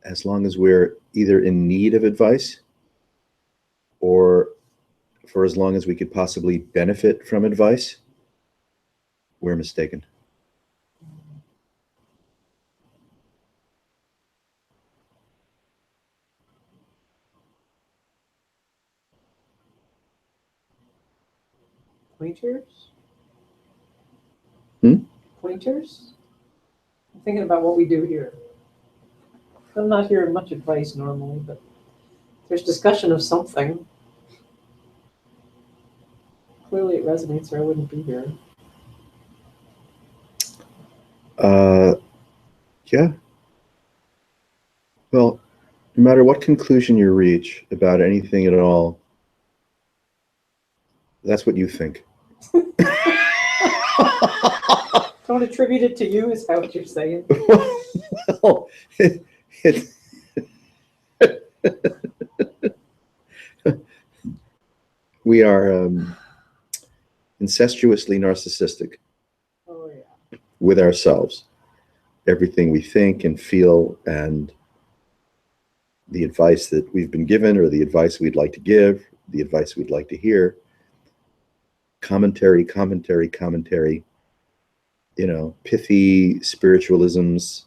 as long as we're either in need of advice or for as long as we could possibly benefit from advice, we're mistaken. Pointers? Hmm? Pointers? I'm thinking about what we do here. I'm not hearing much advice normally, but there's discussion of something. Clearly it resonates or I wouldn't be here. Yeah. Well, no matter what conclusion you reach about anything at all, that's what you think. Don't attribute it to you, is that what you're saying? Well, we are incestuously narcissistic. Oh, yeah. With ourselves. Everything we think and feel and the advice that we've been given or the advice we'd like to give, the advice we'd like to hear, commentary, pithy spiritualisms,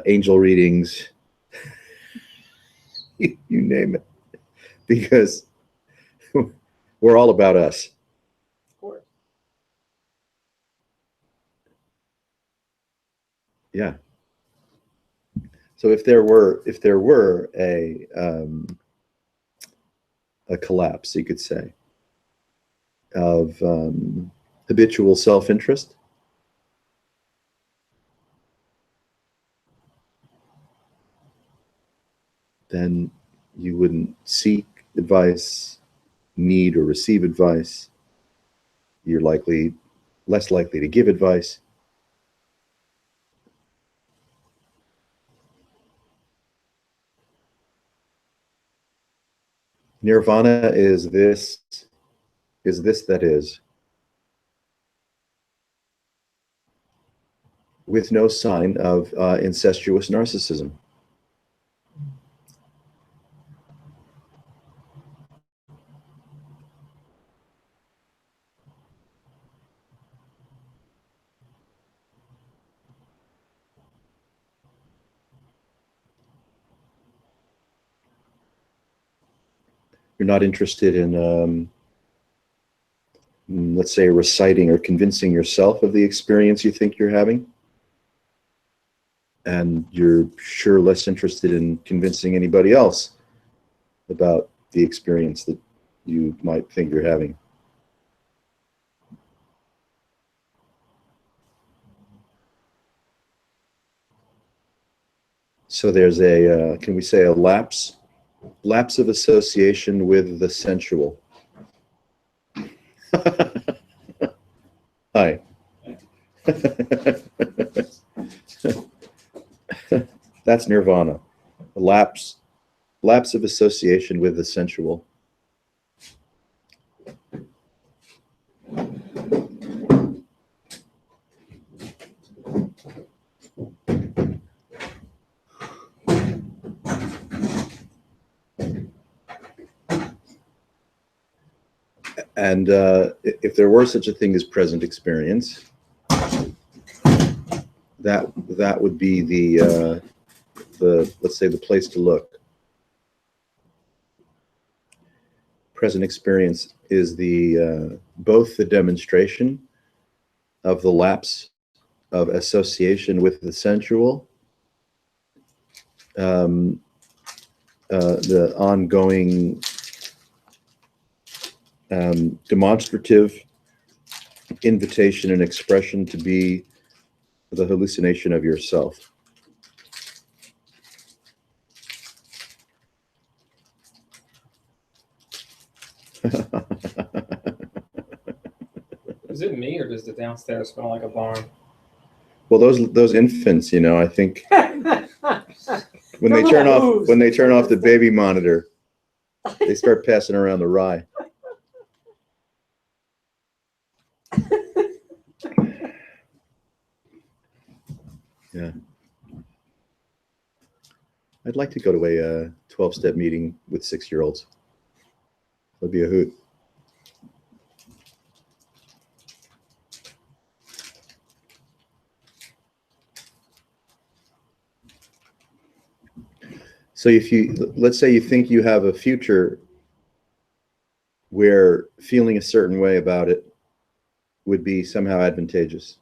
angel readings, you name it, because we're all about us. Of course. Yeah. So if there were a collapse, you could say, of habitual self-interest, then you wouldn't seek advice, need or receive advice. You're less likely to give advice. Nirvana is this that is, with no sign of incestuous narcissism. You're not interested in, let's say, reciting or convincing yourself of the experience you think you're having. And you're sure less interested in convincing anybody else about the experience that you might think you're having. So there's a, can we say, a lapse of association with the sensual. Hi. That's nirvana. A lapse of association with the sensual. And if there were such a thing as present experience, that would be the let's say the place to look. Present experience is the both the demonstration of the lapse of association with the sensual, the ongoing demonstrative invitation and expression to be the hallucination of yourself. Is it me or does the downstairs smell like a barn? Well, those infants, I think when they turn off the baby monitor, they start passing around the rye. I'd like to go to a 12-step meeting with 6-year-olds. That'd be a hoot. So let's say you think you have a future where feeling a certain way about it would be somehow advantageous.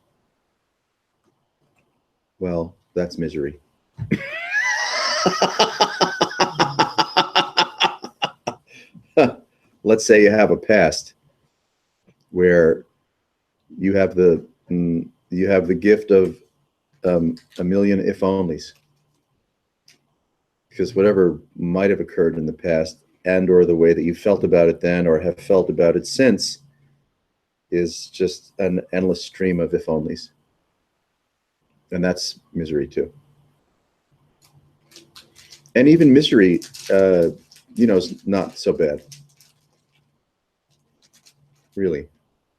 Well, that's misery. Let's say you have a past where you have the gift of a million if onlys, because whatever might have occurred in the past and or the way that you felt about it then or have felt about it since is just an endless stream of if onlys, and that's misery too. And even misery, is not so bad, really,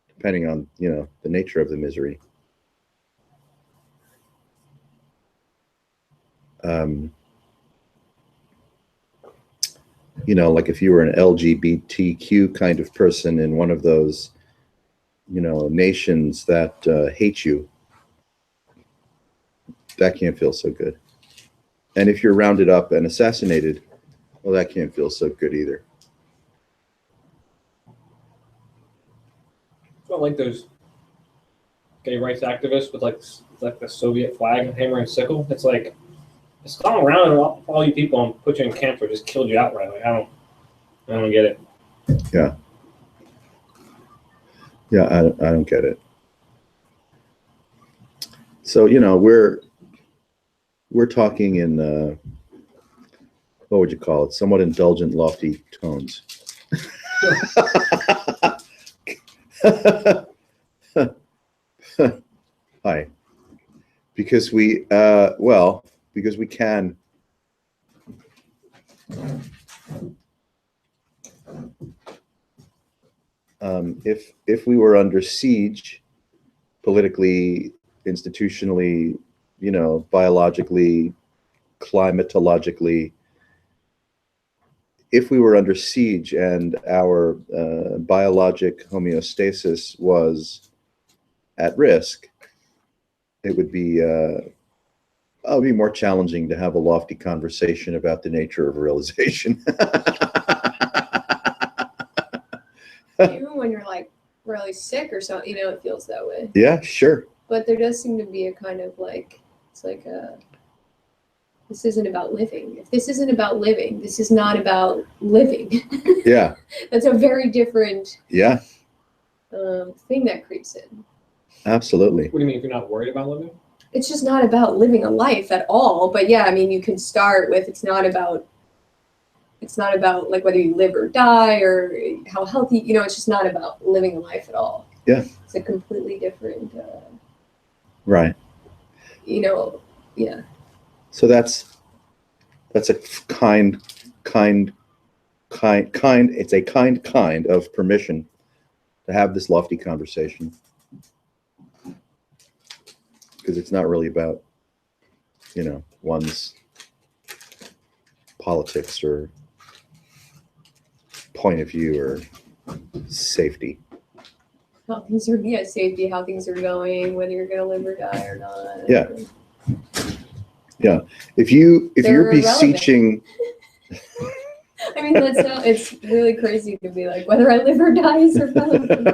depending on, the nature of the misery. Like if you were an LGBTQ kind of person in one of those, nations that hate you, that can't feel so good. And if you're rounded up and assassinated, well, that can't feel so good either. It's not like those gay rights activists with like the Soviet flag and hammer and sickle. It's like, it's gone around and all you people and put you in camps or just killed you outright. Like, I don't get it. Yeah. Yeah, I don't get it. So, we're talking in, what would you call it? Somewhat indulgent, lofty tones. Hi. Because we can. If we were under siege, politically, institutionally, biologically, climatologically, if we were under siege and our biologic homeostasis was at risk, it would be more challenging to have a lofty conversation about the nature of realization. Even when you're like really sick or something, it feels that way. Yeah, sure. But there does seem to be a kind of this isn't about living. If this isn't about living, this is not about living. Yeah. That's a very different Yeah. thing that creeps in. Absolutely. What do you mean if you're not worried about living? It's just not about living a life at all. But yeah, you can start with it's not about like whether you live or die or how healthy, it's just not about living a life at all. Yeah. It's a completely different, Right. Yeah. So that's a kind, it's a kind of permission to have this lofty conversation. Because it's not really about, one's politics or point of view or safety. How things are, safety, how things are going, whether you're going to live or die or not. Yeah. Yeah. If you're They're beseeching. It's really crazy to be like, whether I live or die is irrelevant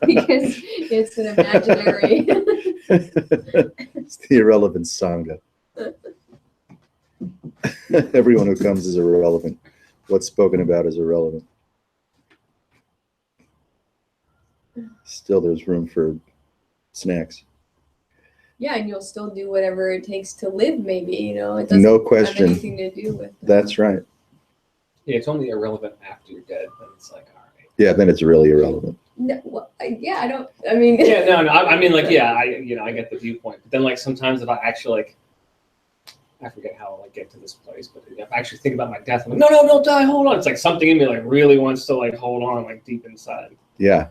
because it's an imaginary. It's the irrelevant Sangha. Everyone who comes is irrelevant. What's spoken about is irrelevant. Still, there's room for snacks. Yeah, and you'll still do whatever it takes to live, maybe, it doesn't No question. have anything to do with that. That's right. Yeah, it's only irrelevant after you're dead. Then it's like, all right. Yeah, then it's really irrelevant. No, well, I don't, Yeah, no. I get the viewpoint. But then, like, sometimes if I actually, I forget how I get to this place, but if I actually think about my death, I'm like, no, don't die, hold on. It's like something in me, like, really wants to, like, hold on, like, deep inside. Yeah.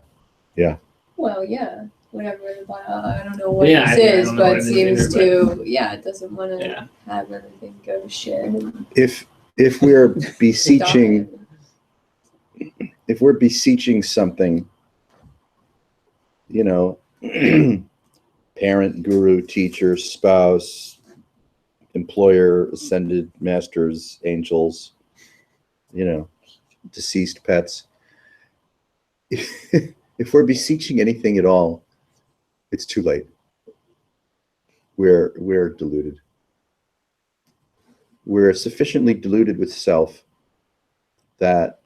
Well, yeah. whatever I don't know what Yeah, this I is, don't know but what it is seems either, to it doesn't want to Yeah. have everything go to shit. And If we're adopt beseeching, it. something, parent, guru, teacher, spouse, employer, ascended masters, angels, deceased pets. If we're beseeching anything at all, it's too late. We're deluded. We're sufficiently deluded with self that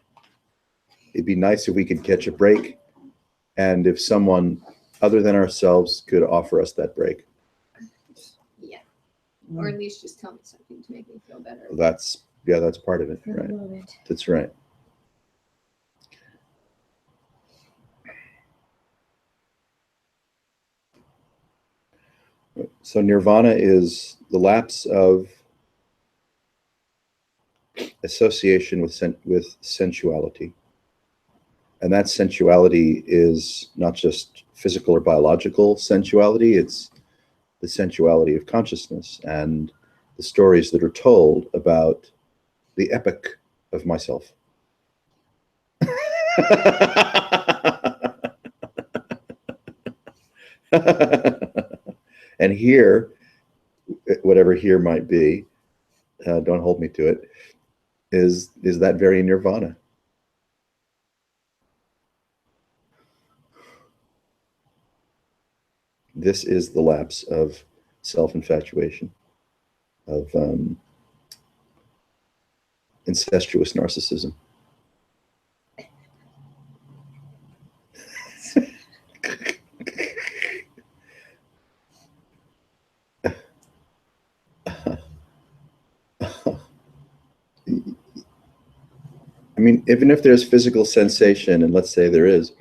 it'd be nice if we could catch a break, and if someone other than ourselves could offer us that break. Yeah. Or at least just tell me something to make me feel better. That's part of it, For the right? moment. That's right. So nirvana is the lapse of association with sensuality. And that sensuality is not just physical or biological sensuality, it's the sensuality of consciousness and the stories that are told about the epic of myself. And here, whatever here might be, don't hold me to it, is that very nirvana. This is the lapse of self-infatuation, of incestuous narcissism. I mean, even if there's physical sensation, and let's say there is,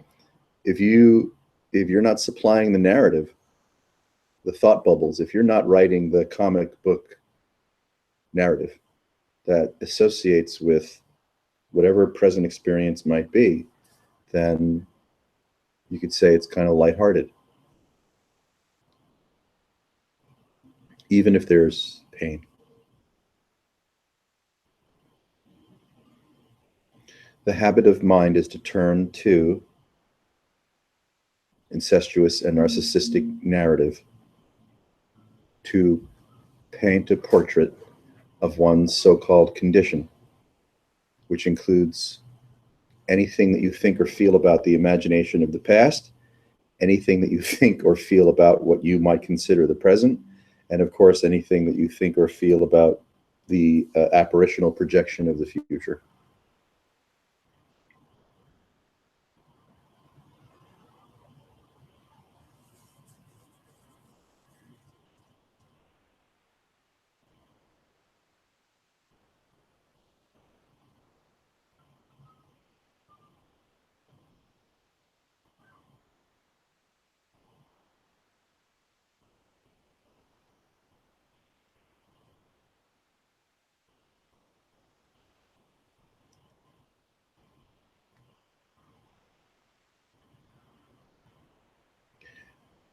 if you're not supplying the narrative, the thought bubbles, if you're not writing the comic book narrative that associates with whatever present experience might be, then you could say it's kind of lighthearted, even if there's pain. The habit of mind is to turn to incestuous and narcissistic narrative to paint a portrait of one's so-called condition, which includes anything that you think or feel about the imagination of the past, anything that you think or feel about what you might consider the present, and of course, anything that you think or feel about the apparitional projection of the future.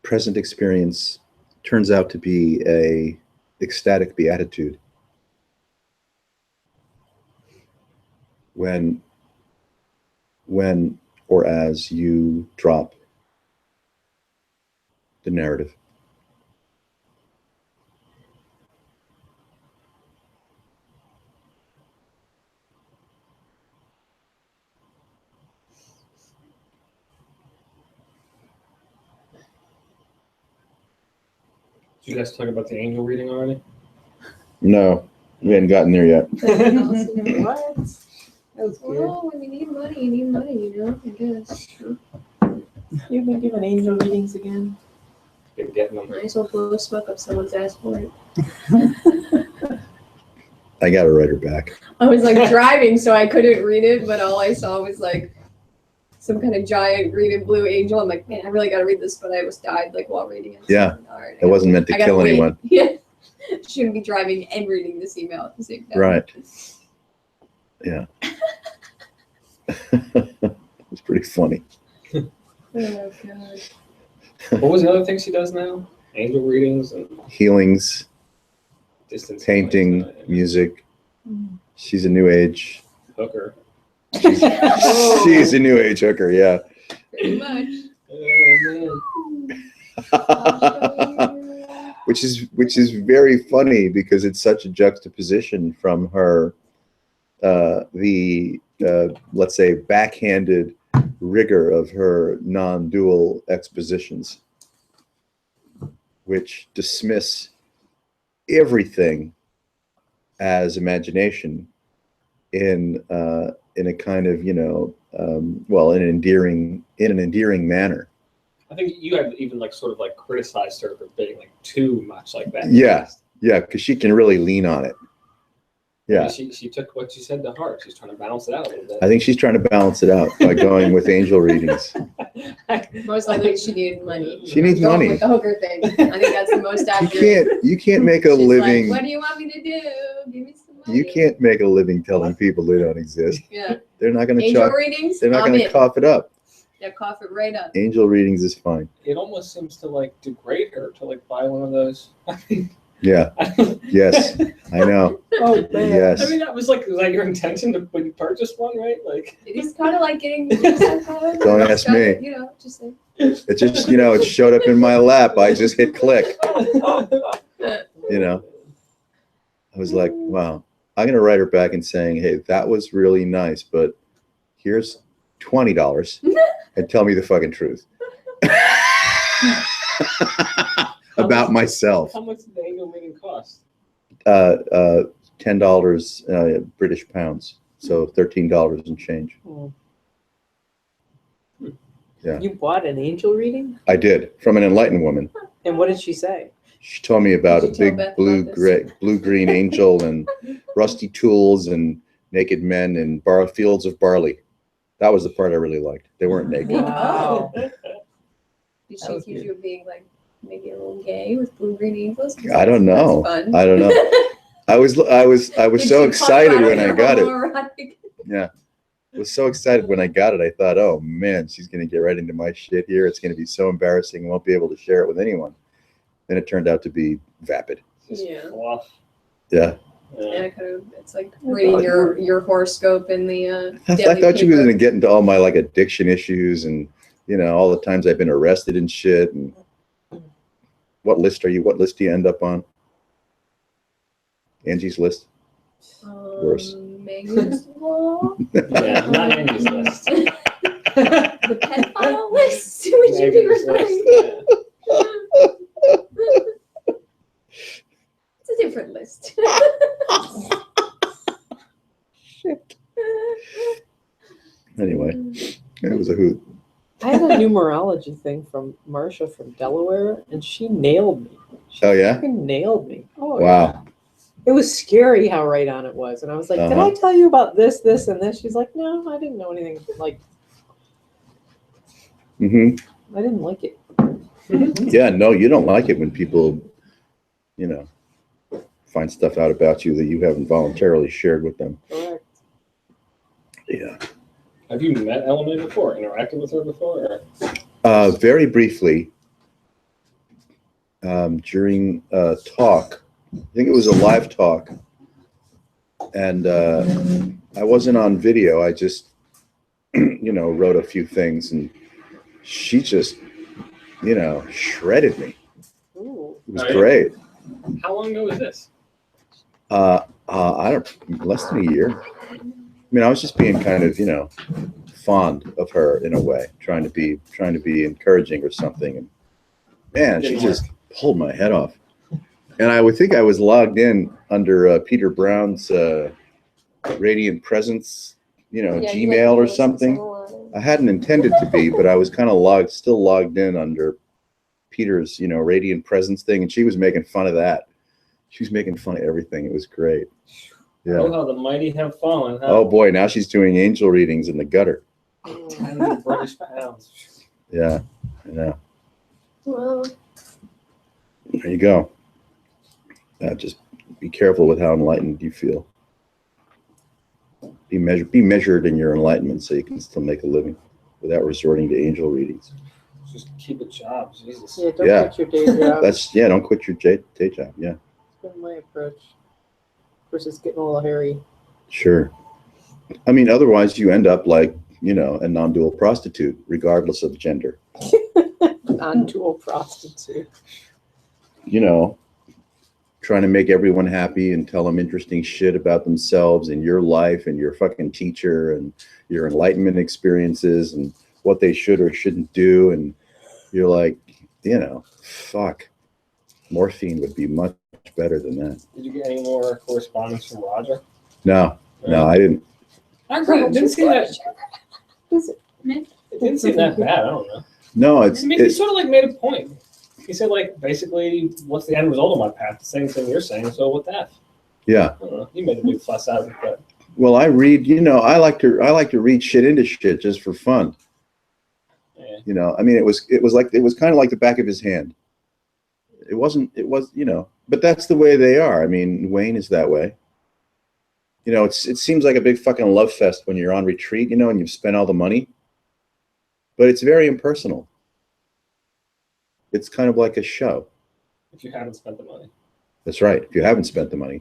Present experience turns out to be a ecstatic beatitude when or as you drop the narrative. Did you guys talk about the angel reading already? No, we hadn't gotten there yet. What? That was good. Well, when you need money, I guess. You've been giving angel readings again. Been getting them. Might as well blow smoke up someone's ass for it. I got to write her back. I was like driving, so I couldn't read it, but all I saw was like some kind of giant green and blue angel. I'm like, man, I really got to read this, but I almost died like while reading it. Yeah. All right, It wasn't meant to kill wait. anyone. Yeah. Shouldn't be driving and reading this email at the same time. Right. Yeah. It's pretty funny. Oh, God. What was the other thing she does now? Angel readings and Healings, distance painting, healings, music. She's a new age. hooker. She's a new age hooker, yeah. Pretty much. Oh which is very funny because it's such a juxtaposition from her let's say backhanded rigor of her non-dual expositions, which dismiss everything as imagination in a kind of, well, in an endearing manner. I think you had even like sort of like criticized her for being like too much like that. Yeah, because she can really lean on it. Yeah, She took what you said to heart. She's trying to balance it out a little bit. I think she's trying to balance it out by going with angel readings. Most likely she needed money. She needs Going money. with the hooker thing. I think that's the most accurate. You can't make a She's living. like, what do you want me to do? Give me some money. You can't make a living telling people they don't exist. Yeah. They're not going to Angel chop. readings? They're not I'm going to in. cough it up. Yeah, cough it right up. Angel readings is fine. It almost seems to like degrade her to like buy one of those. Yeah. Yes. I know. Oh, man. Yes. I mean, was that your intention when you purchased one, right? Like, It is kind of like getting. Don't ask me. You know, just like. It just, it showed up in my lap. I just hit click. I was like, wow. I'm going to write her back and saying, hey, that was really nice, but here's $20 and tell me the fucking truth about myself. how much did the angel reading cost? $10 British pounds, so $13 and change. Yeah. You bought an angel reading? I did, from an enlightened woman. And what did she say? She told me about a Did you tell big Beth about this? blue-green angel and rusty tools and naked men and fields of barley. That was the part I really liked. They weren't naked. Wow. Did she That was accuse good. you of being like maybe a little gay with blue-green angels? 'Cause I don't know. That's fun. I don't know. I was Did so she talk excited about when I got it. homoerotic? Yeah. I was so excited when I got it. I thought, oh man, she's going to get right into my shit here. It's going to be so embarrassing. I won't be able to share it with anyone. Then it turned out to be vapid. Yeah. Fluff. Yeah. Yeah, kind of. It's like reading your horoscope in the I daily thought you were paper. going to get into all my like addiction issues and, all the times I've been arrested and shit. And what list do you end up on? Angie's list? Worse. Megan's Law? Yeah, not Angie's list. The pedophile list? Would you be Megan's referring list, yeah. It's a different list. Shit. Anyway, it was a hoot. I had a numerology thing from Marcia from Delaware, and she nailed me. She Oh, yeah? fucking nailed me. Oh, Wow. It was scary how right on it was. And I was like, did Uh-huh. I tell you about this, this, and this? She's like, no, I didn't know anything. Like, Hmm. I didn't like it. Yeah, no, you don't like it when people, find stuff out about you that you haven't voluntarily shared with them. Correct. Yeah. Have you met Eleanor before? Interacted with her before? Or? Very briefly, during a talk, I think it was a live talk, and I wasn't on video. I just, wrote a few things, and she just, shredded me. Ooh. It was Oh, yeah? great. How long ago was this? Less than a year. I mean, I was just being kind of, fond of her in a way, trying to be encouraging or something. And man, she just pulled my head off. And I would think I was logged in under Peter Brown's Radiant Presence, Gmail or something. I hadn't intended to be, but I was kind of still logged in under Peter's, Radiant Presence thing, and she was making fun of that. She was making fun of everything. It was great. Yeah. Oh, how the mighty have fallen. Huh? Oh boy, now she's doing angel readings in the gutter. 10 British pounds. Yeah. Yeah. Well, There you go. Just be careful with how enlightened you feel. Be measured in your enlightenment so you can still make a living without resorting to angel readings. Just keep a job, Jesus. Yeah, don't Yeah. quit your day job. Don't quit your day job. Yeah, That's been my approach. Of course, it's getting a little hairy. sure. I mean, otherwise you end up like, a non-dual prostitute, regardless of gender. Non-dual prostitute. Trying to make everyone happy and tell them interesting shit about themselves and your life and your fucking teacher and your enlightenment experiences and what they should or shouldn't do. And you're like, fuck. Morphine would be much better than that. Did you get any more correspondence from Roger? No, I didn't. It didn't seem that. Is it? It didn't seem that bad. I don't know. No, I mean, he sort of like made a point. He said, like, basically, what's the end result of my path? The same thing you're saying. So what that? yeah. I don't know. He made a big fuss out of it, but Well, I read, I like to read shit into shit just for fun. yeah. I mean, it was kind of like the back of his hand. It was, but that's the way they are. I mean, Wayne is that way. It seems like a big fucking love fest when you're on retreat, and you've spent all the money, but it's very impersonal. It's kind of like a show. If you haven't spent the money. That's right. If you haven't spent the money,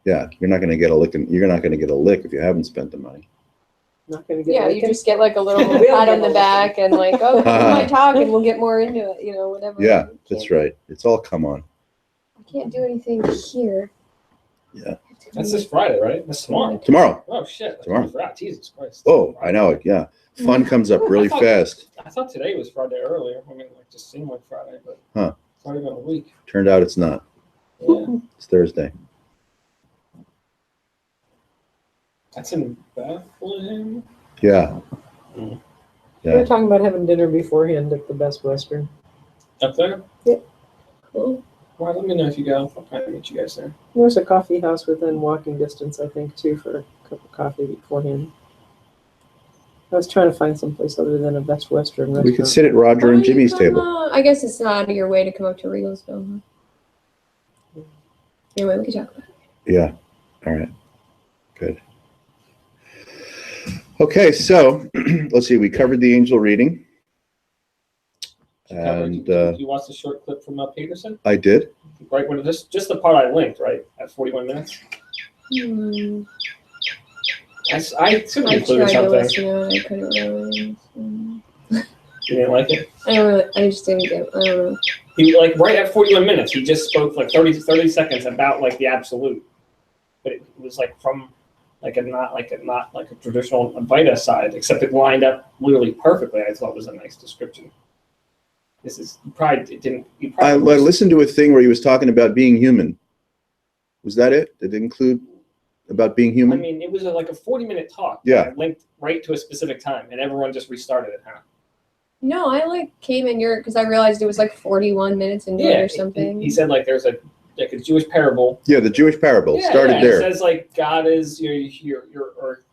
yeah, you're not going to get a lick. You're not going to get a lick if you haven't spent the money. Not gonna get Yeah, you taken? just get like a little We'll pat on get the a back and like, oh, we might talk and we'll get more into it, whatever. Yeah, that's right. It's all come on. I can't do anything here. Yeah. That's this Friday, right? That's tomorrow. Tomorrow. Oh, shit. Tomorrow. I forgot. Jesus Christ. Oh, I know it. Yeah. Fun comes up really fast. I thought today was Friday earlier. I mean, like, just seemed like Friday, but Huh. it's already been a week. Turned out it's not. Yeah. It's Thursday. That's in Bethlehem. Yeah. We Yeah. were talking about having dinner beforehand at the Best Western. Up there? Cool. Well, let me know if you go. I'll try to meet you guys there. There's a coffee house within walking distance, I think, too, for a cup of coffee beforehand. I was trying to find someplace other than a Best Western restaurant. We could sit at Roger and Jimmy's table. I guess it's not out of your way to come up to Regalsville. Huh? Anyway, we can talk about it. Yeah. All right. Good. Okay, so let's see. We covered the angel reading. And you watched the short clip from Peterson? I did. Right when just the part I linked, right? At 41 minutes. I should have I included tried to something. listen to it. I couldn't really. You didn't like it? I just didn't get. I don't know. He right at 41 minutes, he just spoke like 30 seconds about like the absolute, but it was like from not a traditional Advaita side, except it lined up literally perfectly. I thought it was a nice description. This is I listened to a thing where he was talking about being human. Was that it? Did it include about being I human? mean, it was like a 40-minute talk. Yeah. That linked right to a specific time, and everyone just restarted it. Huh? No, I came in your because I realized it was like 41 minutes into it or something. He said there's a Jewish parable. Yeah, the Jewish parable started there. It says God is or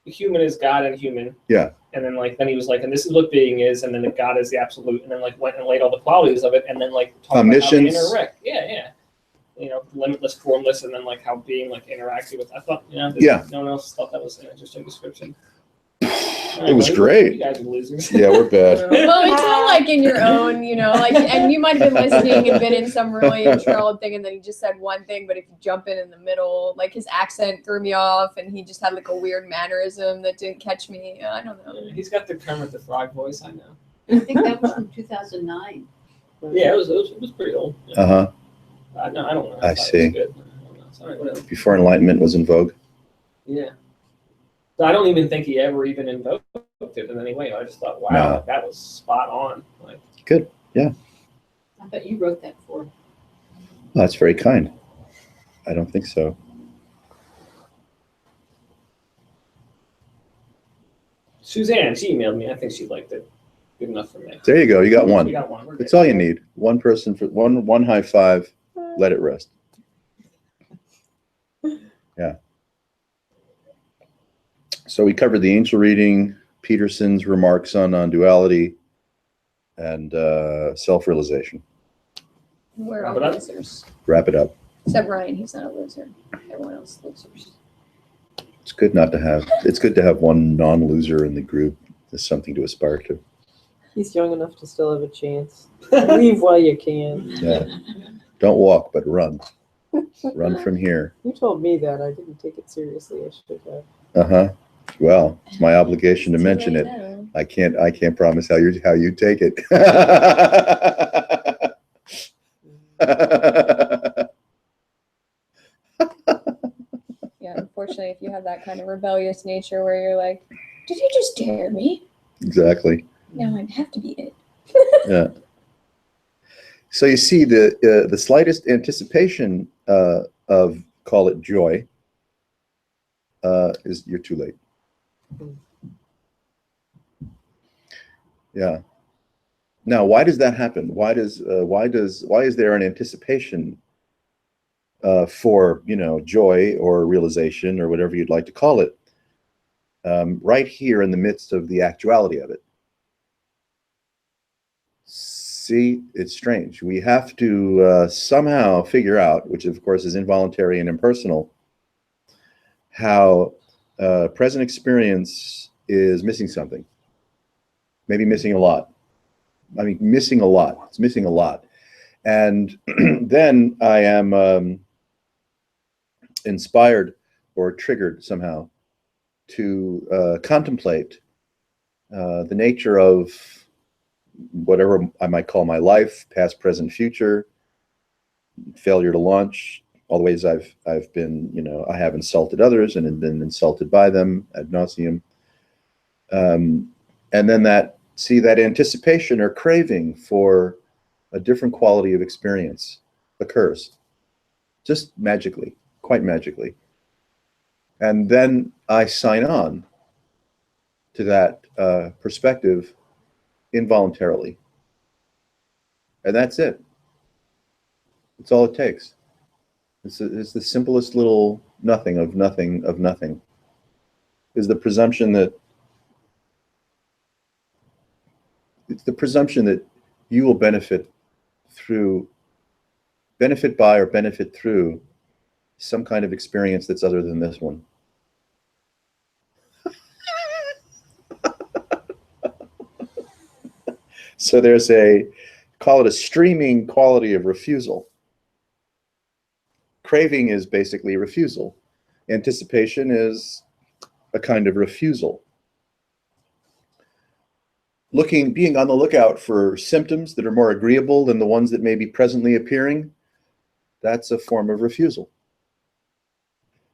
human is God and human. Yeah. And then then he was and this is what being is, and then God is the absolute, and then went and laid all the qualities of it, and then talked about how they Omniscience. interact. Yeah. Limitless, formless, and then how being interacted with. I thought no one else thought that was an interesting description. It was great. You guys are losers. Yeah, we're bad. Well, it's all in your own, and you might have been listening and been in some really enthralled thing, and then he just said one thing, but if you jump in the middle, his accent threw me off, and he just had a weird mannerism that didn't catch me. I don't know. He's got the Kermit the Frog voice. I know. I think that was from 2009. Yeah, it was pretty old. Yeah. Uh-huh. No, I don't know. I thought see. It was good. I don't know. Sorry, whatever. Before enlightenment was in vogue. Yeah. So I don't even think he ever even invoked it in any way. I just thought, wow, No. that was spot on. Good. Yeah. I bet you wrote that for him. Well, that's very kind. I don't think so. Suzanne, she emailed me. I think she liked it. Good enough for me. There you go. You got one. We got one. We're That's good. all you need. One person for one high five. Let it rest. Yeah. So we covered the angel reading, Peterson's remarks on non-duality, and self-realization. We're all But I- losers. Wrap it up. Except Ryan, he's not a loser. Everyone else is losers. It's good to have one non-loser in the group. There's something to aspire to. He's young enough to still have a chance. Leave while you can. Yeah. Don't walk, but run. Run from here. You told me that. I didn't take it seriously. I should have. Uh-huh. Well, it's my obligation to Too mention late it. now. I can't promise how you take it. Yeah, unfortunately, if you have that kind of rebellious nature where you're like, did you just dare me? Exactly. Now I have to be it. Yeah. So you see, the slightest anticipation of, call it joy, is you're too late. Yeah. Now, why does that happen? Why is there an anticipation for, joy or realization or whatever you'd like to call it, right here in the midst of the actuality of it? See, it's strange. We have to somehow figure out, which of course is involuntary and impersonal, how present experience is missing something. Maybe missing a lot. I mean, missing a lot. It's missing a lot. And then I am inspired or triggered somehow to contemplate the nature of whatever I might call my life, past, present, future, failure to launch, all the ways I've been, I have insulted others and been insulted by them ad nauseum. And then that anticipation or craving for a different quality of experience occurs, just magically, quite magically. And then I sign on to that perspective involuntarily. And that's it. It's all it takes. It's the simplest little nothing of nothing of nothing. Is the presumption that you will benefit by or benefit through some kind of experience that's other than this one. So there's call it a streaming quality of refusal. Craving is basically refusal. Anticipation is a kind of refusal. Being on the lookout for symptoms that are more agreeable than the ones that may be presently appearing, that's a form of refusal.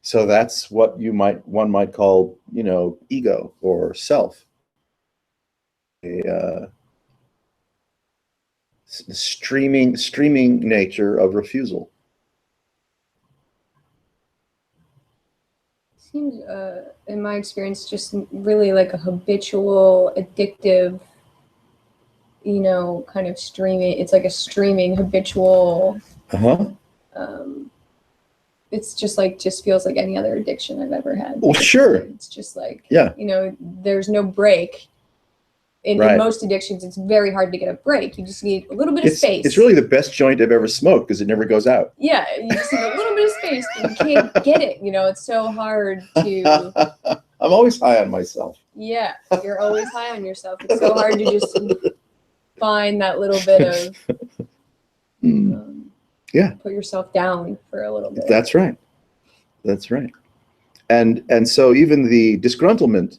So that's what one might call, ego or self. The streaming nature of refusal. Seems, in my experience, just really like a habitual, addictive, kind of streaming. It's like a streaming habitual. It's just feels like any other addiction I've ever had. Well, sure. It's just like, yeah. There's no break. In most addictions, it's very hard to get a break. You just need a little bit of space. It's really the best joint I've ever smoked because it never goes out. Yeah, you just need a little bit of space, but you can't get it. It's so hard to. I'm always high on myself. Yeah, you're always high on yourself. It's so hard to just find that little bit of. Put yourself down for a little bit. That's right. And so even the disgruntlement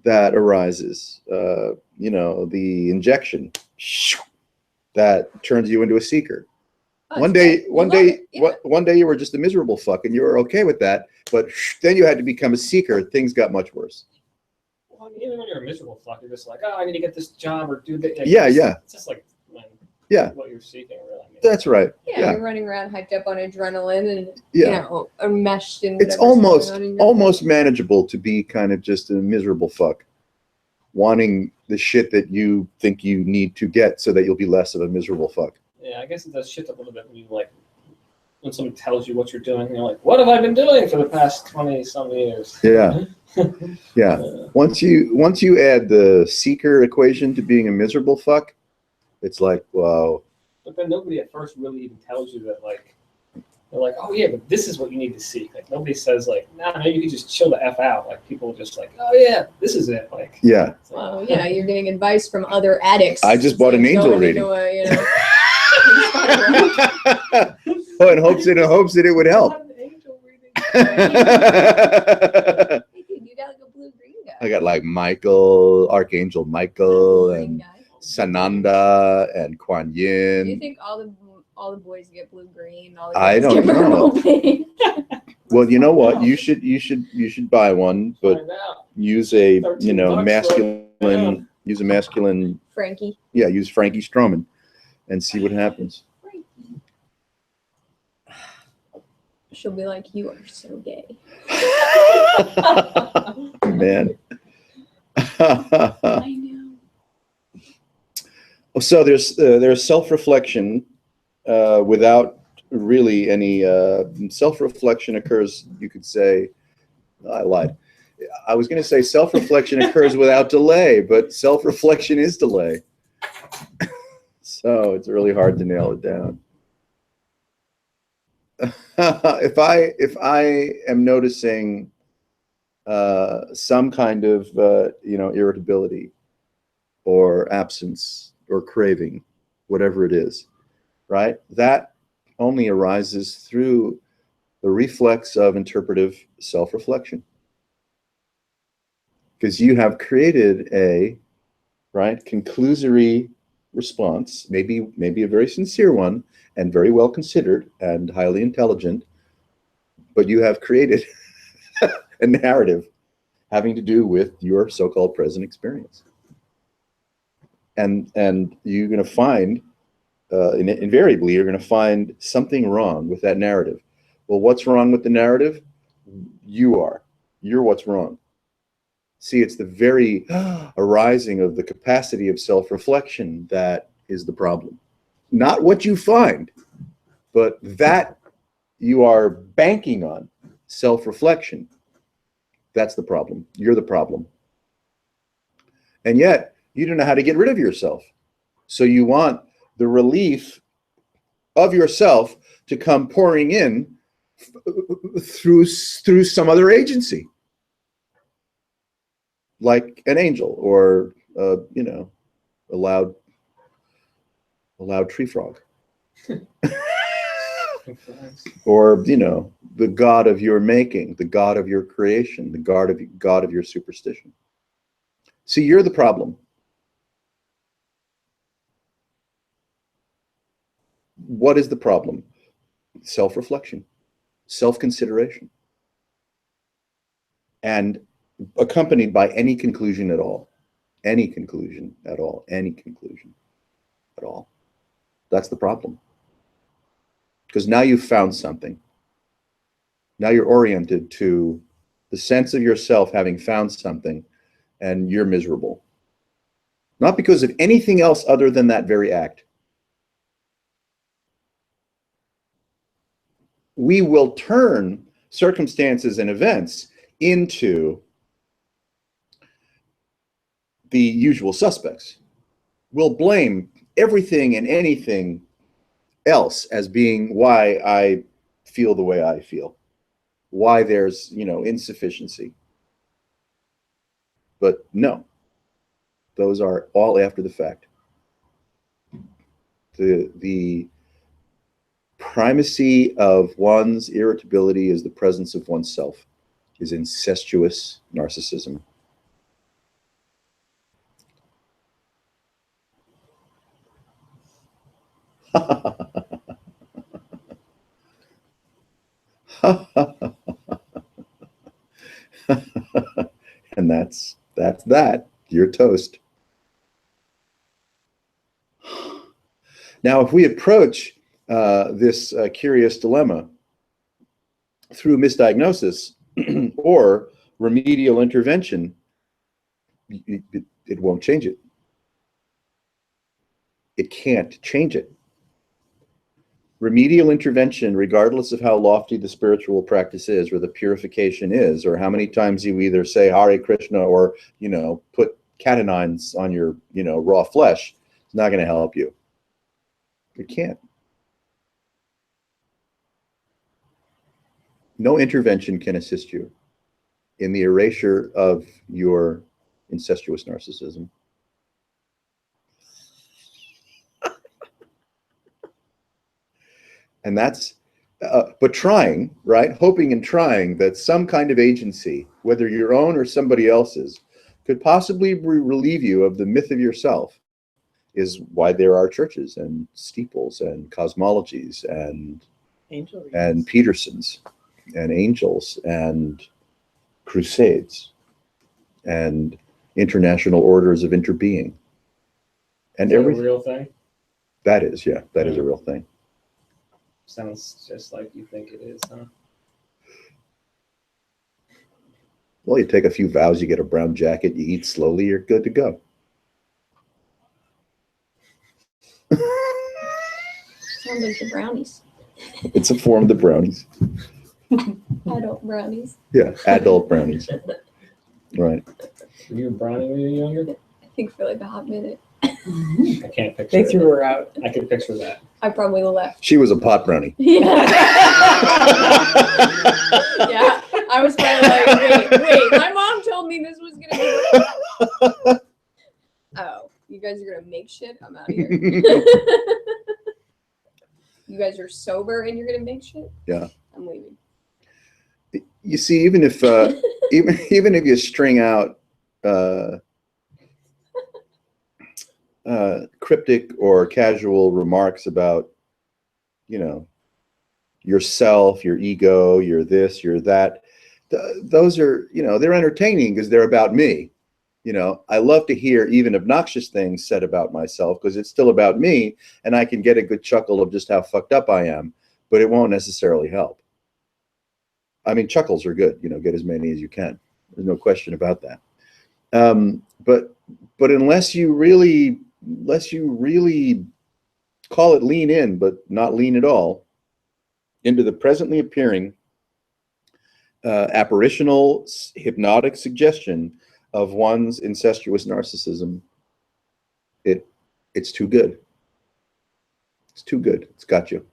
that arises, the injection that turns you into a seeker. One day you were just a miserable fuck and you were okay with that, but then you had to become a seeker. Things got much worse. Well, even when you're a miserable fuck, you're just like, I need to get this job or do that. Like, yeah. It's just like what you're seeking, really. That's right. Yeah, you're running around hyped up on adrenaline and enmeshed in. It's almost manageable to be kind of just a miserable fuck, wanting the shit that you think you need to get so that you'll be less of a miserable fuck. Yeah, I guess it does shift a little bit when someone tells you what you're doing, and you're like, what have I been doing for the past 20-some years? Yeah. Yeah. Once you add the seeker equation to being a miserable fuck, it's like, wow. But then nobody at first really even tells you that, They're like, oh yeah, but this is what you need to see. Like nobody says like, nah, no, you can just chill the F out. Like people just like, oh yeah, this is it. Like Yeah. it's like, Well, yeah, you're getting advice from other addicts. I just bought an It's like angel going reading. into a, you know, Oh, in hopes that it would help. An angel reading. I hey, dude, you got like a blue-green guy. got like Michael, Archangel Michael, Blue-green and guy. Sananda and Kuan Do you Yin. think all the boys get blue-green? All the I girls don't get know. purple pink? Well, you know what? You should buy one, but find out. use a $13, masculine. Use a masculine. Frankie. Yeah, use Frankie Stroman, and see what happens. She'll be like, you are so gay. Man. I know. So there's self-reflection without really any self-reflection occurs. You could say, I lied. I was going to say self-reflection occurs without delay, but self-reflection is delay. So it's really hard to nail it down. If I am noticing some kind of irritability or absence or craving, whatever it is, right? That only arises through the reflex of interpretive self-reflection. Because you have created a conclusory response, maybe a very sincere one and very well considered and highly intelligent, but you have created a narrative having to do with your so-called present experience. And you're going to find, invariably, you're going to find something wrong with that narrative. Well, what's wrong with the narrative? You're what's wrong. See, it's the very arising of the capacity of self-reflection that is the problem. Not what you find, but that you are banking on, self-reflection. That's the problem. You're the problem. And yet, you don't know how to get rid of yourself. So you want the relief of yourself to come pouring in through some other agency, like an angel or a loud tree frog, or the god of your making, the god of your creation, the god of your superstition. See, you're the problem. What is the problem? Self-reflection, self-consideration, and accompanied by any conclusion at all. Any conclusion at all. Any conclusion at all. That's the problem. Because now you've found something. Now you're oriented to the sense of yourself having found something, and you're miserable. Not because of anything else other than that very act. We will turn circumstances and events into the usual suspects. We'll blame everything and anything else as being why I feel the way I feel, why there's insufficiency. But no, those are all after the fact. The primacy of one's irritability is the presence of oneself, is incestuous narcissism. And that's that. You're toast. Now, if we approach this curious dilemma through misdiagnosis or remedial intervention, it won't change it. It can't change it. Remedial intervention, regardless of how lofty the spiritual practice is, or the purification is, or how many times you either say Hare Krishna or put catenines on your raw flesh, it's not going to help you. It can't. no intervention can assist you in the erasure of your incestuous narcissism. And that's, but trying, right? Hoping and trying that some kind of agency, whether your own or somebody else's, could possibly relieve you of the myth of yourself, is why there are churches and steeples and cosmologies and Petersons and angels and crusades and international orders of interbeing and Is that a everything. real thing? That is, yeah, that is a real thing. Sounds just like you think it is, huh? Well, you take a few vows, you get a brown jacket, you eat slowly, you're good to go. Sounds like the brownies. It's a form of the brownies. Adult brownies. Yeah, adult brownies. Right. Were you a brownie when you were younger? I think for like a hot minute. I can't picture They it. threw her out. I can picture that. I probably left. She was a pot brownie. Yeah. Yeah. I was probably like, wait, my mom told me this was gonna be. Oh, you guys are gonna make shit? I'm out of here. You guys are sober and you're gonna make shit? Yeah. I'm leaving. You see, even if even if you string out cryptic or casual remarks about, you know, yourself, your ego, your this, your that, those are, you know, they're entertaining because they're about me. You know, I love to hear even obnoxious things said about myself because it's still about me, and I can get a good chuckle of just how fucked up I am, but it won't necessarily help. I mean, chuckles are good, you know, get as many as you can. There's no question about that. But unless you really call it lean in, but not lean at all, into the presently appearing apparitional hypnotic suggestion of one's incestuous narcissism, it's too good. It's too good. It's got you.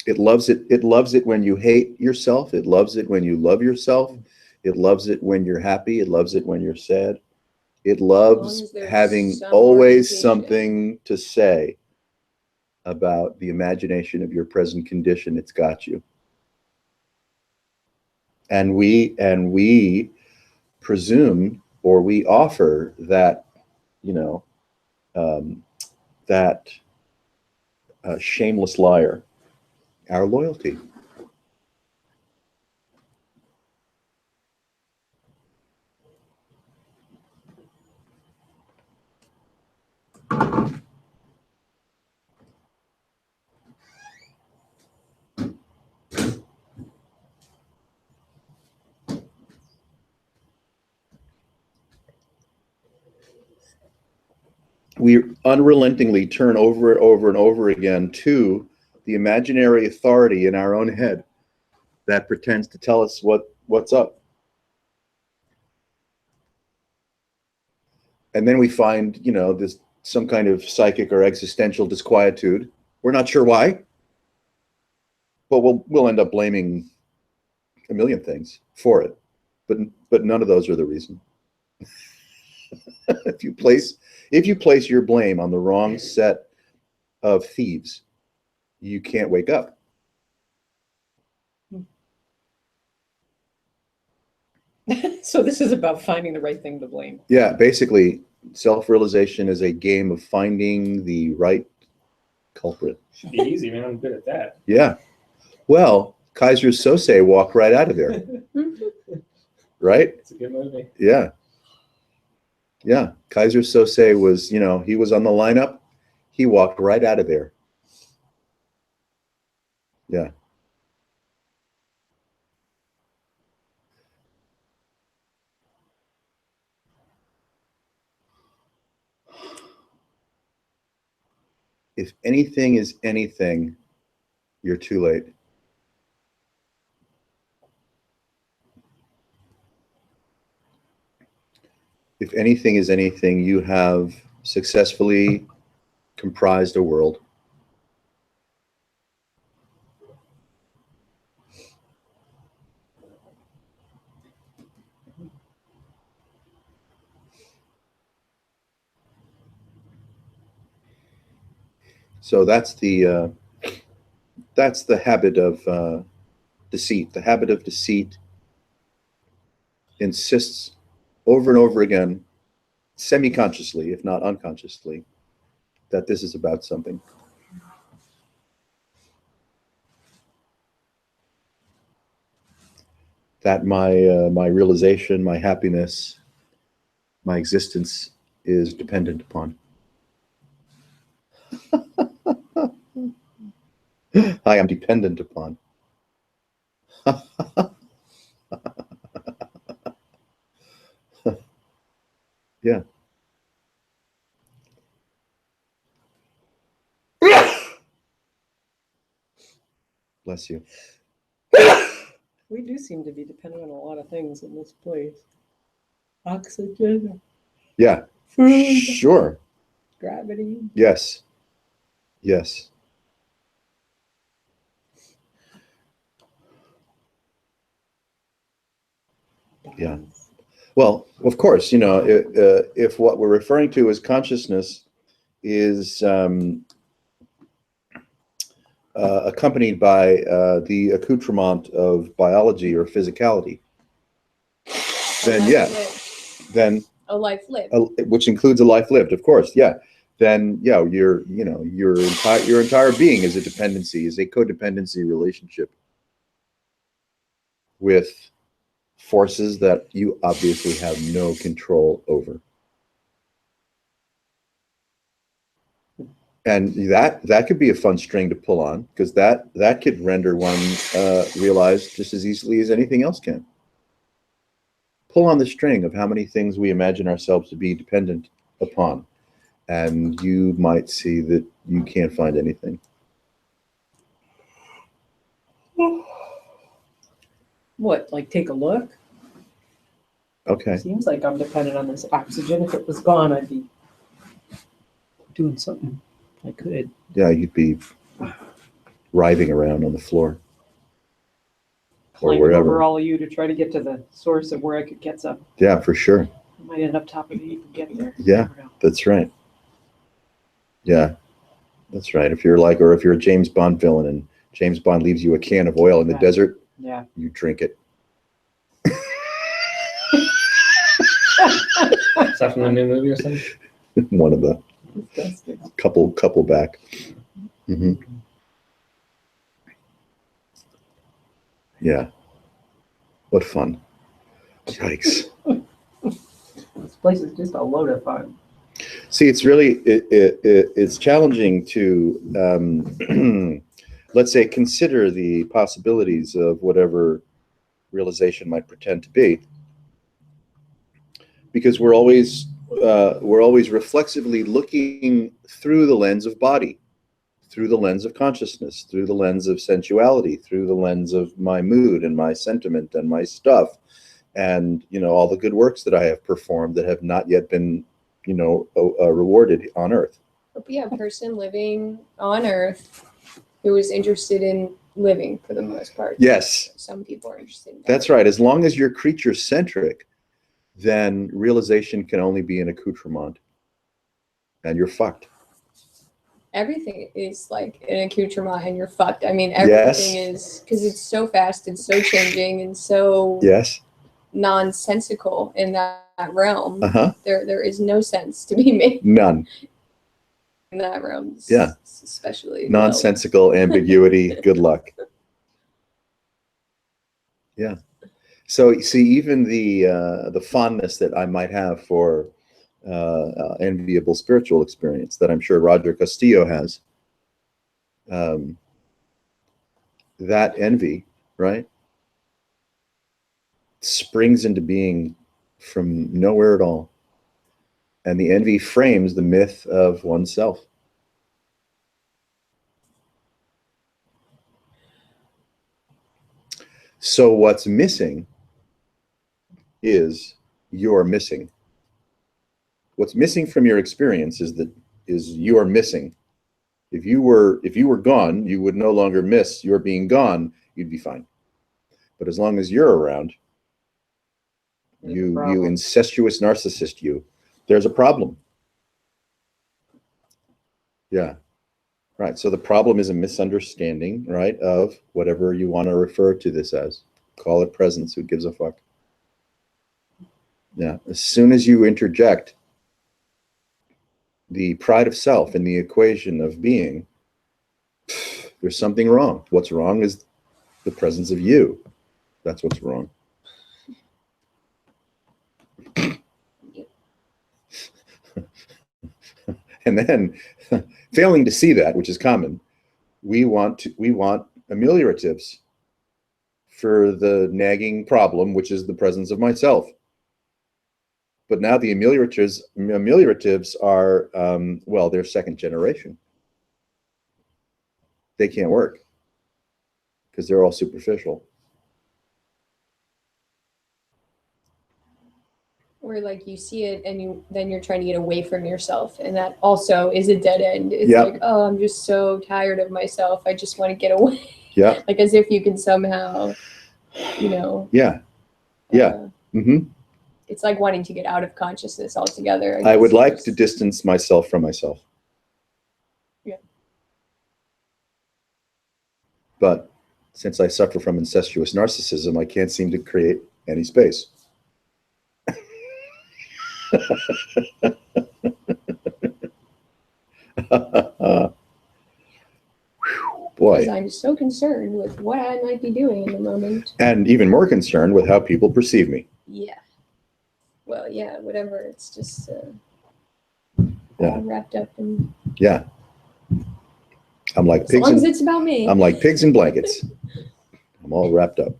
It loves it. It loves it when you hate yourself. It loves it when you love yourself. It loves it when you're happy. It loves it when you're sad. It loves as there's having some always orientation. something to say about the imagination of your present condition. It's got you. And we presume, or we offer that, you know, that shameless liar our loyalty. We unrelentingly turn over and over and over again to the imaginary authority in our own head that pretends to tell us what's up. And then we find, you know, this some kind of psychic or existential disquietude. We're not sure why, but we'll end up blaming a million things for it. But none of those are the reason. If you place your blame on the wrong set of thieves, you can't wake up. So this is about finding the right thing to blame. Yeah, basically, self-realization is a game of finding the right culprit. Should be easy, man. I'm good at that. Yeah. Well, Kaiser Sose walked right out of there, right? It's a good movie. Yeah. Yeah. Kaiser Sose was, you know, he was on the lineup. He walked right out of there. Yeah. If anything is anything, you're too late. If anything is anything, you have successfully comprised a world. So that's the habit of deceit. The habit of deceit insists over and over again, semi-consciously, if not unconsciously, that this is about something. That my realization, my happiness, my existence is dependent upon. I am dependent upon. Yeah. Bless you. We do seem to be dependent on a lot of things in this place. Oxygen, Yeah. food, Sure. gravity. Yes. Yes. Yeah. Well, of course, if what we're referring to as consciousness is accompanied by the accoutrement of biology or physicality, then yeah, then A life lived. which includes a life lived, of course, yeah. Then yeah, your entire being is a dependency, is a codependency relationship with forces that you obviously have no control over. And that could be a fun string to pull on, because that could render one realize just as easily as anything else can. Pull on the string of how many things we imagine ourselves to be dependent upon, and you might see that you can't find anything. What, like take a look? Okay. Seems like I'm dependent on this oxygen. If it was gone, I'd be doing something I could. Yeah, you'd be writhing around on the floor. Or Climbing wherever. over all of you to try to get to the source of where I could get some. Yeah, for sure. I might end up top of the heap and get there. Yeah. Never know. That's right. Yeah, that's right. If you're or if you're a James Bond villain and James Bond leaves you a can of oil in the Right. desert, Yeah. you drink it. Is that from the new movie or something? One of the Disgusting. couple back. Hmm. Yeah. What fun. Yikes. This place is just a load of fun. See, it's really, it's challenging to, let's say, consider the possibilities of whatever realization might pretend to be. Because we're always reflexively looking through the lens of body, through the lens of consciousness, through the lens of sensuality, through the lens of my mood and my sentiment and my stuff, and all the good works that I have performed that have not yet been rewarded on earth. But yeah, a person living on Earth who is interested in living for the most part. Yes, Some people are interested in that's right. As long as you're creature centric, then realization can only be an accoutrement, and you're fucked. Everything is like an accoutrement and you're fucked. I mean, everything is, because it's so fast and so changing and so Yes. nonsensical in that realm. Uh-huh. There is no sense to be made None. in that realm. Yeah. Especially Nonsensical ambiguity. Good luck. Yeah. So see, even the fondness that I might have for enviable spiritual experience that I'm sure Roger Castillo has, that envy, right, springs into being from nowhere at all. And the envy frames the myth of oneself. So what's missing is you're missing. What's missing from your experience is you are missing. If you were gone, you would no longer miss your being gone. You'd be fine. But as long as you're around, you incestuous narcissist, there's a problem. Yeah. Right. So the problem is a misunderstanding, right, of whatever you want to refer to this as. Call it presence. Who gives a fuck? Yeah. As soon as you interject the pride of self in the equation of being, there's something wrong. What's wrong is the presence of you. That's what's wrong. And then failing to see that, which is common, we want amelioratives for the nagging problem, which is the presence of myself. But now the amelioratives are, well, they're second generation. They can't work because they're all superficial. Or like you see it and then you're trying to get away from yourself, and that also is a dead end. It's Yep. like, oh, I'm just so tired of myself. I just want to get away. Yeah. Like as if you can somehow, Yeah. Yeah. It's like wanting to get out of consciousness altogether. I would guess. like to distance myself from myself. Yeah. But since I suffer from incestuous narcissism, I can't seem to create any space. Boy. Because I'm so concerned with what I might be doing in the moment. And even more concerned with how people perceive me. Yeah. Well, yeah, whatever. It's just Yeah. all wrapped up in. Yeah. I'm like As pigs. long as it's about me. I'm like pigs in blankets. I'm all wrapped up.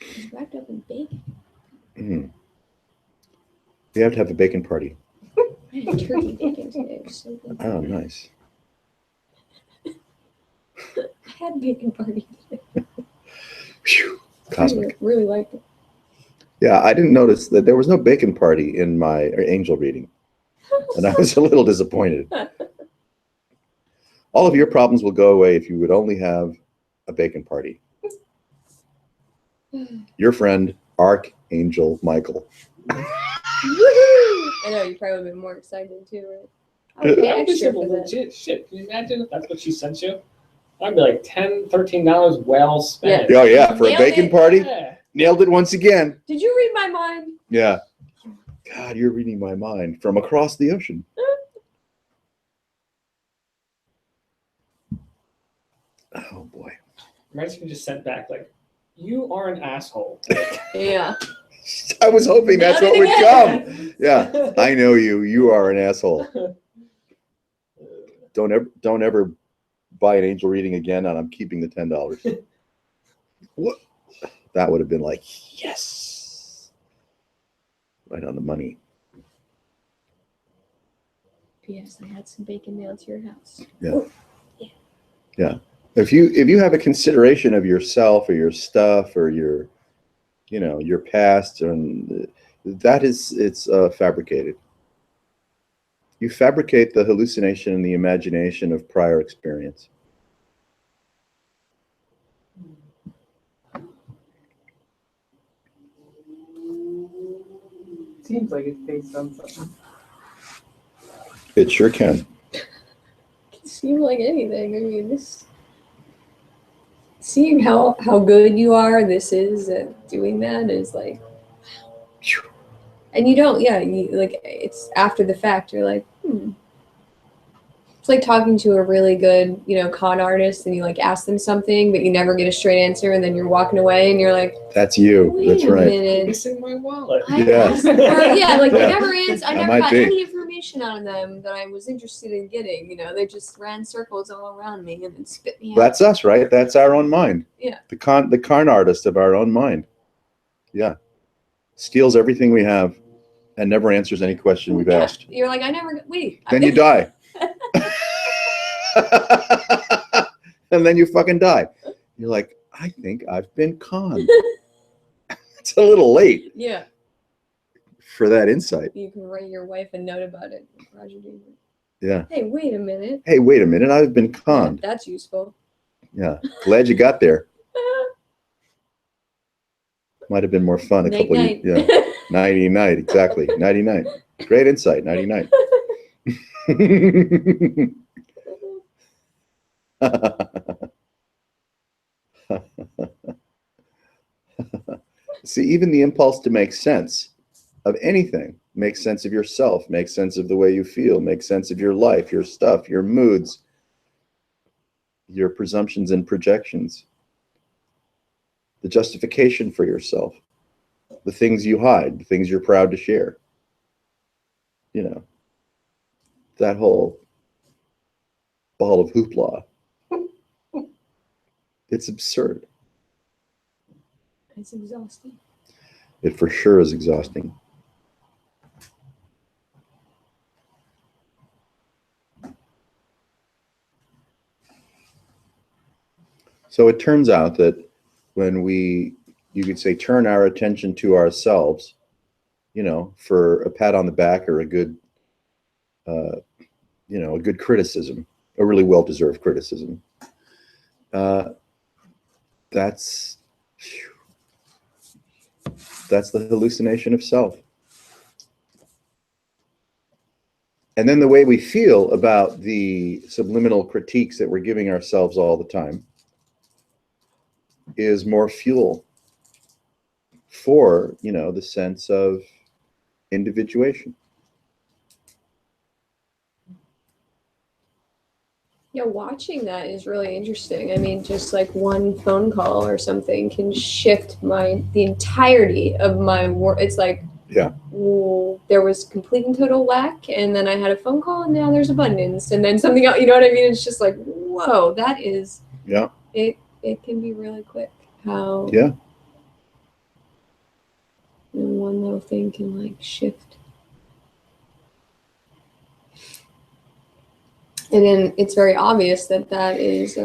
It's wrapped up in bacon. Mm. You have to have a bacon party. I had turkey bacon today. It was so good. Oh, nice. I had bacon party today. Phew. Cosmic. Really liked it. Yeah, I didn't notice that there was no bacon party in my angel reading, and I was a little disappointed. All of your problems will go away if you would only have a bacon party. Your friend, Archangel Michael. Woohoo! I know, you probably would have been more excited too, right? I would pay That would be extra some for that. legit shit. Can you imagine if that's what she sent you? I'd be like $10, $13 well spent. Oh yeah, for a Nailed bacon it. party, Yeah. nailed it once again. Did you read my mind? Yeah. God, you're reading my mind from across the ocean. Oh boy. Imagine if you just sent back like, "You are an asshole." Yeah. I was hoping that's what would come. Yeah, I know you. You are an asshole. Don't ever buy an angel reading again, and I'm keeping the $10. What? That would have been like, yes, right on the money. Yes, I had some bacon mailed to your house. Yeah. If you have a consideration of yourself or your stuff or your past, and it's fabricated. You fabricate the hallucination and the imagination of prior experience. Seems like it's based on something. It sure can. It seemed like anything. I mean, this. Seeing how good you are, this is at doing that is like. And you don't, you like it's after the fact. You're like, It's like talking to a really good, con artist, and you like ask them something, but you never get a straight answer, and then you're walking away, and you're like, That's you. wait That's a right. minute. Missing my wallet. I Yes. asked, or, Yeah. they never answered. I That never might got be. any information out of them that I was interested in getting. They just ran circles all around me and then spit me out. That's us, right? That's our own mind. Yeah. The con artist of our own mind. Yeah. Steals everything we have and never answers any question we've asked. You're like, I never. Wait. Then you die. And then you fucking die. You're like, I think I've been conned. It's a little late Yeah. for that insight. You can write your wife a note about it. Roger Deaver. Yeah. Hey, wait a minute. Hey, wait a minute. I've been conned. That's useful. Yeah. Glad you got there. Might have been more fun a Night, couple night. years. Yeah. Nighty night, exactly. Nighty night. Great insight. Nighty night. See, even the impulse to make sense of anything, make sense of yourself, make sense of the way you feel, make sense of your life, your stuff, your moods, your presumptions and projections, the justification for yourself, the things you hide, the things you're proud to share. You know, that whole ball of hoopla. It's absurd. It's exhausting. It for sure is exhausting. So it turns out that when we, you could say, turn our attention to ourselves, you know, for a pat on the back or a good, you know, a good criticism, a really well-deserved criticism, that's the hallucination of self. And then the way we feel about the subliminal critiques that we're giving ourselves all the time is more fuel for, you know, the sense of individuation. Yeah, watching that is really interesting. I mean, just like one phone call or something can shift the entirety of my work. It's like, Yeah. well, there was complete and total lack, and then I had a phone call, and now there's abundance, and then something else. You know what I mean? It's just like, whoa, that is. Yeah. It can be really quick how. Yeah. One little thing can like shift. And then it's very obvious that is,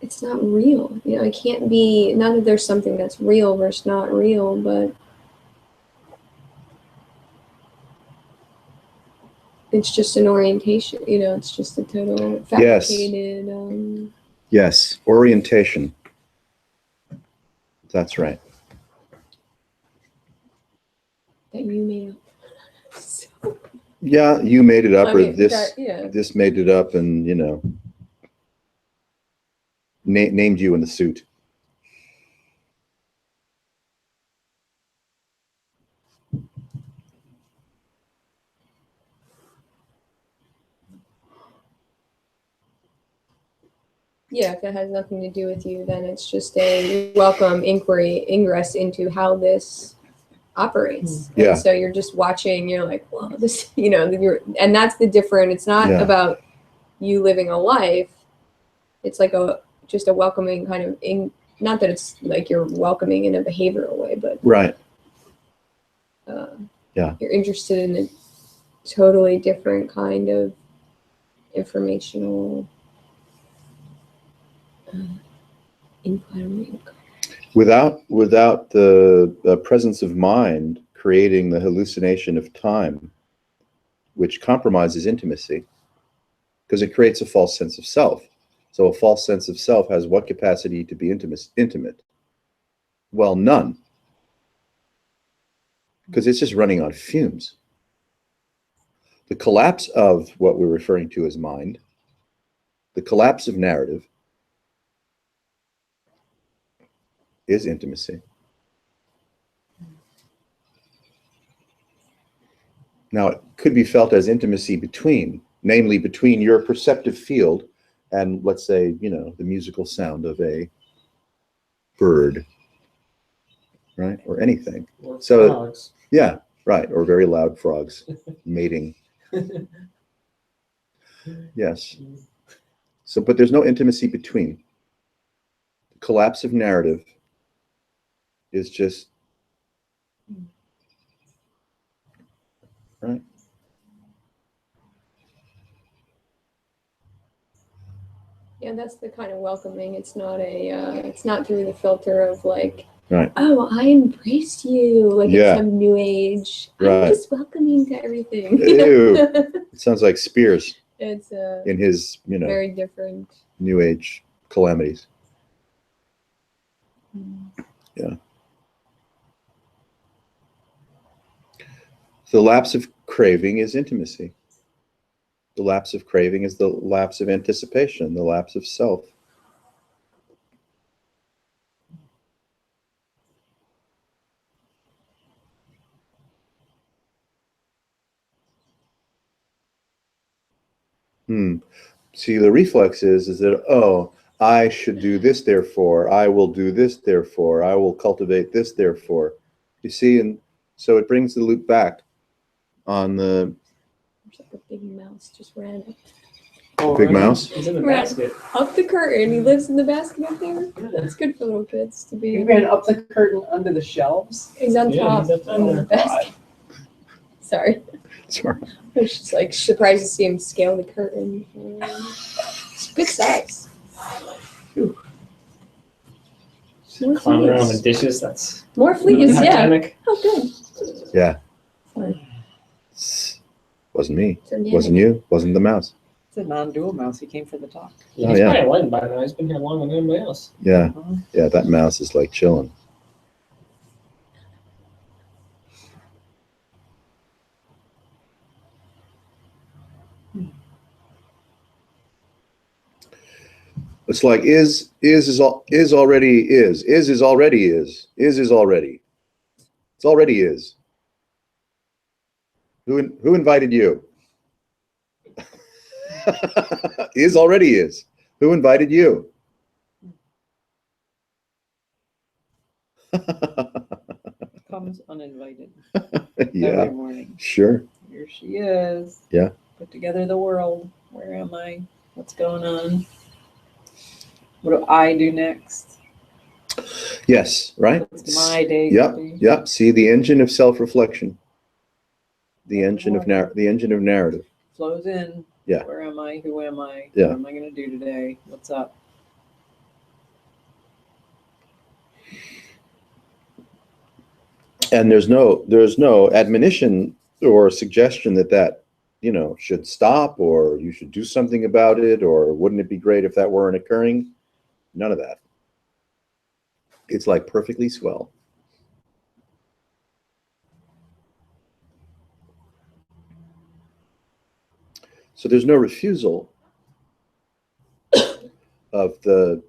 it's not real. You know, it can't be, not that there's something that's real versus not real, but it's just an orientation. You know, it's just a total fabricated. Yes, orientation. That's right. That you made up. So, Yeah, you made it up, I or mean, this yeah. this made it up, and you know, named you in the suit. Yeah, if it has nothing to do with you, then it's just a welcome ingress into how this operates. Yeah. And so you're just watching, you're like, well, this, you know, and that's the different, it's not Yeah. about you living a life. It's like just a welcoming kind of, not that it's like you're welcoming in a behavioral way, but Right. you're interested in a totally different kind of informational inquiry. Without the presence of mind creating the hallucination of time, which compromises intimacy, because it creates a false sense of self. So a false sense of self has what capacity to be intimate? Well, none. Because it's just running on fumes. The collapse of what we're referring to as mind, the collapse of narrative, is intimacy. Now, it could be felt as intimacy between, namely between your perceptive field and, let's say, you know, the musical sound of a bird, right? Or anything. Or So- frogs. Yeah, right. Or very loud frogs mating. Yes. So, but there's no intimacy between. The collapse of narrative is just, right? Yeah, that's the kind of welcoming. It's not it's not through the filter of like, Right. oh, I embrace you, like Yeah. it's some new age. Right. I'm just welcoming to everything. Ew. It sounds like Spears It's in his, you know, very different. New Age calamities. Yeah. The lapse of craving is intimacy. The lapse of craving is the lapse of anticipation, the lapse of self. See, the reflex is that, oh, I should do this, therefore, I will do this, therefore, I will cultivate this, therefore. You see, and so it brings the loop back on the There's like a big mouse just ran big mouse. He's in the Right. basket. up the curtain. He lives in the basket up there. That's good for little kids to be. He ran up the curtain under the shelves. He's on Yeah, top he's up under the there. basket. Sorry. Sorry. I was just like surprised to see him scale the curtain. It's good size. More Climbing around fleas. the dishes. That's More fleas, yeah. hygienic. Oh, good. Yeah. Sorry. Wasn't me. It's organic. Wasn't you. Wasn't the mouse. It's a non-dual mouse. He came for the talk. Yeah, Oh, he's yeah. probably enlightened by now. He's been here longer than anybody else. Yeah. Yeah, that mouse is like chilling. It's like is already is already is already. It's already is. Who invited you? Is already is. Who invited you? Comes uninvited Yeah, every morning. sure. Here she is. Yeah. Put together the world. Where am I? What's going on? What do I do next? Yes, right? What's my day Yep, gonna be? yep. See the engine of self-reflection. The engine of narrative. Flows in. Yeah. Where am I? Who am I? Yeah. What am I gonna do today? What's up? And there's no admonition or suggestion that should stop or you should do something about it or wouldn't it be great if that weren't occurring? None of that. It's like perfectly swell. So there's no refusal of the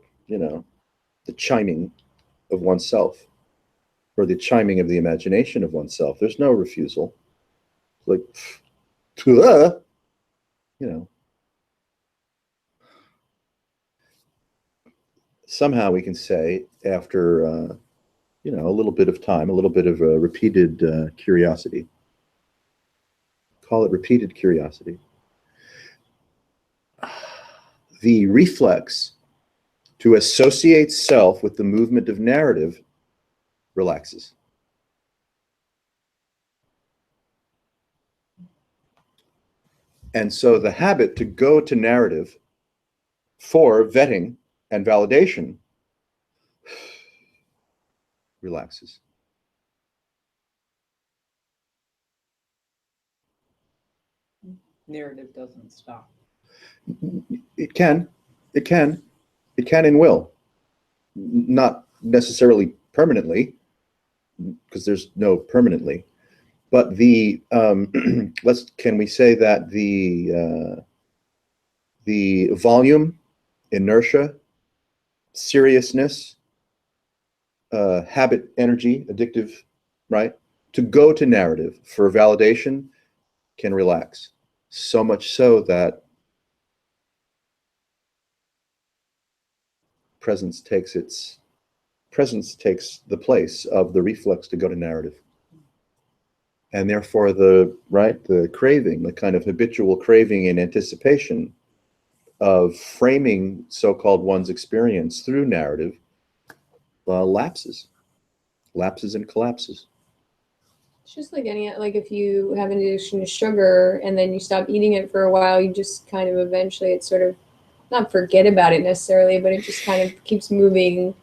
chiming of oneself or the chiming of the imagination of oneself. There's no refusal. Like, somehow we can say after, a little bit of time, a little bit of repeated curiosity. Call it repeated curiosity. The reflex to associate self with the movement of narrative relaxes. And so the habit to go to narrative for vetting and validation relaxes. Narrative doesn't stop. It can and will. Not necessarily permanently, because there's no permanently, but the can we say that the volume, inertia, seriousness, habit, energy, addictive, right? To go to narrative for validation can relax. So much so that presence takes the place of the reflex to go to narrative. And therefore the craving, the kind of habitual craving and anticipation of framing so-called one's experience through narrative lapses and collapses. It's just like if you have an addiction to sugar and then you stop eating it for a while, you just kind of eventually it's sort of not forget about it necessarily, but it just kind of keeps moving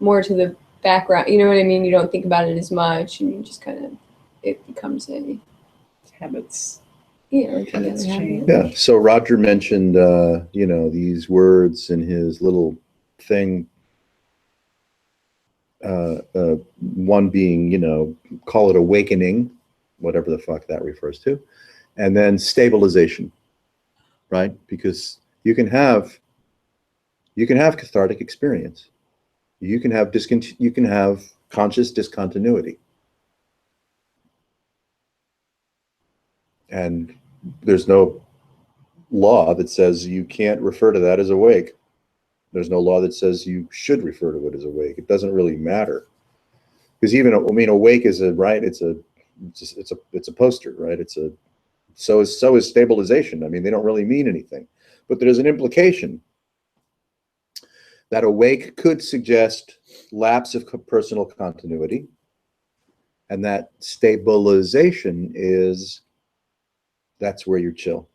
more to the background. You know what I mean? You don't think about it as much, and you just kind of it becomes a Habits. like Habits another change. habit. Yeah. So Roger mentioned these words in his little thing. One being, call it awakening, whatever the fuck that refers to. And then stabilization, right? Because you can have cathartic experience. You can have conscious discontinuity. And there's no law that says you can't refer to that as awake. There's no law that says you should refer to it as awake. It doesn't really matter. Because even, I mean, awake is it's a poster, right? So is stabilization. I mean, they don't really mean anything. But there's an implication that awake could suggest lapse of personal continuity, and that stabilization that's where you chill.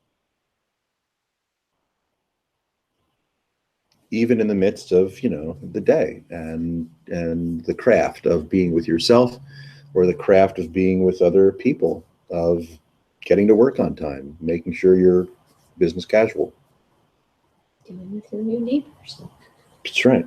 Even in the midst of, the day and the craft of being with yourself, or the craft of being with other people, of getting to work on time, making sure you're business casual. Dealing with your new neighbors. That's right.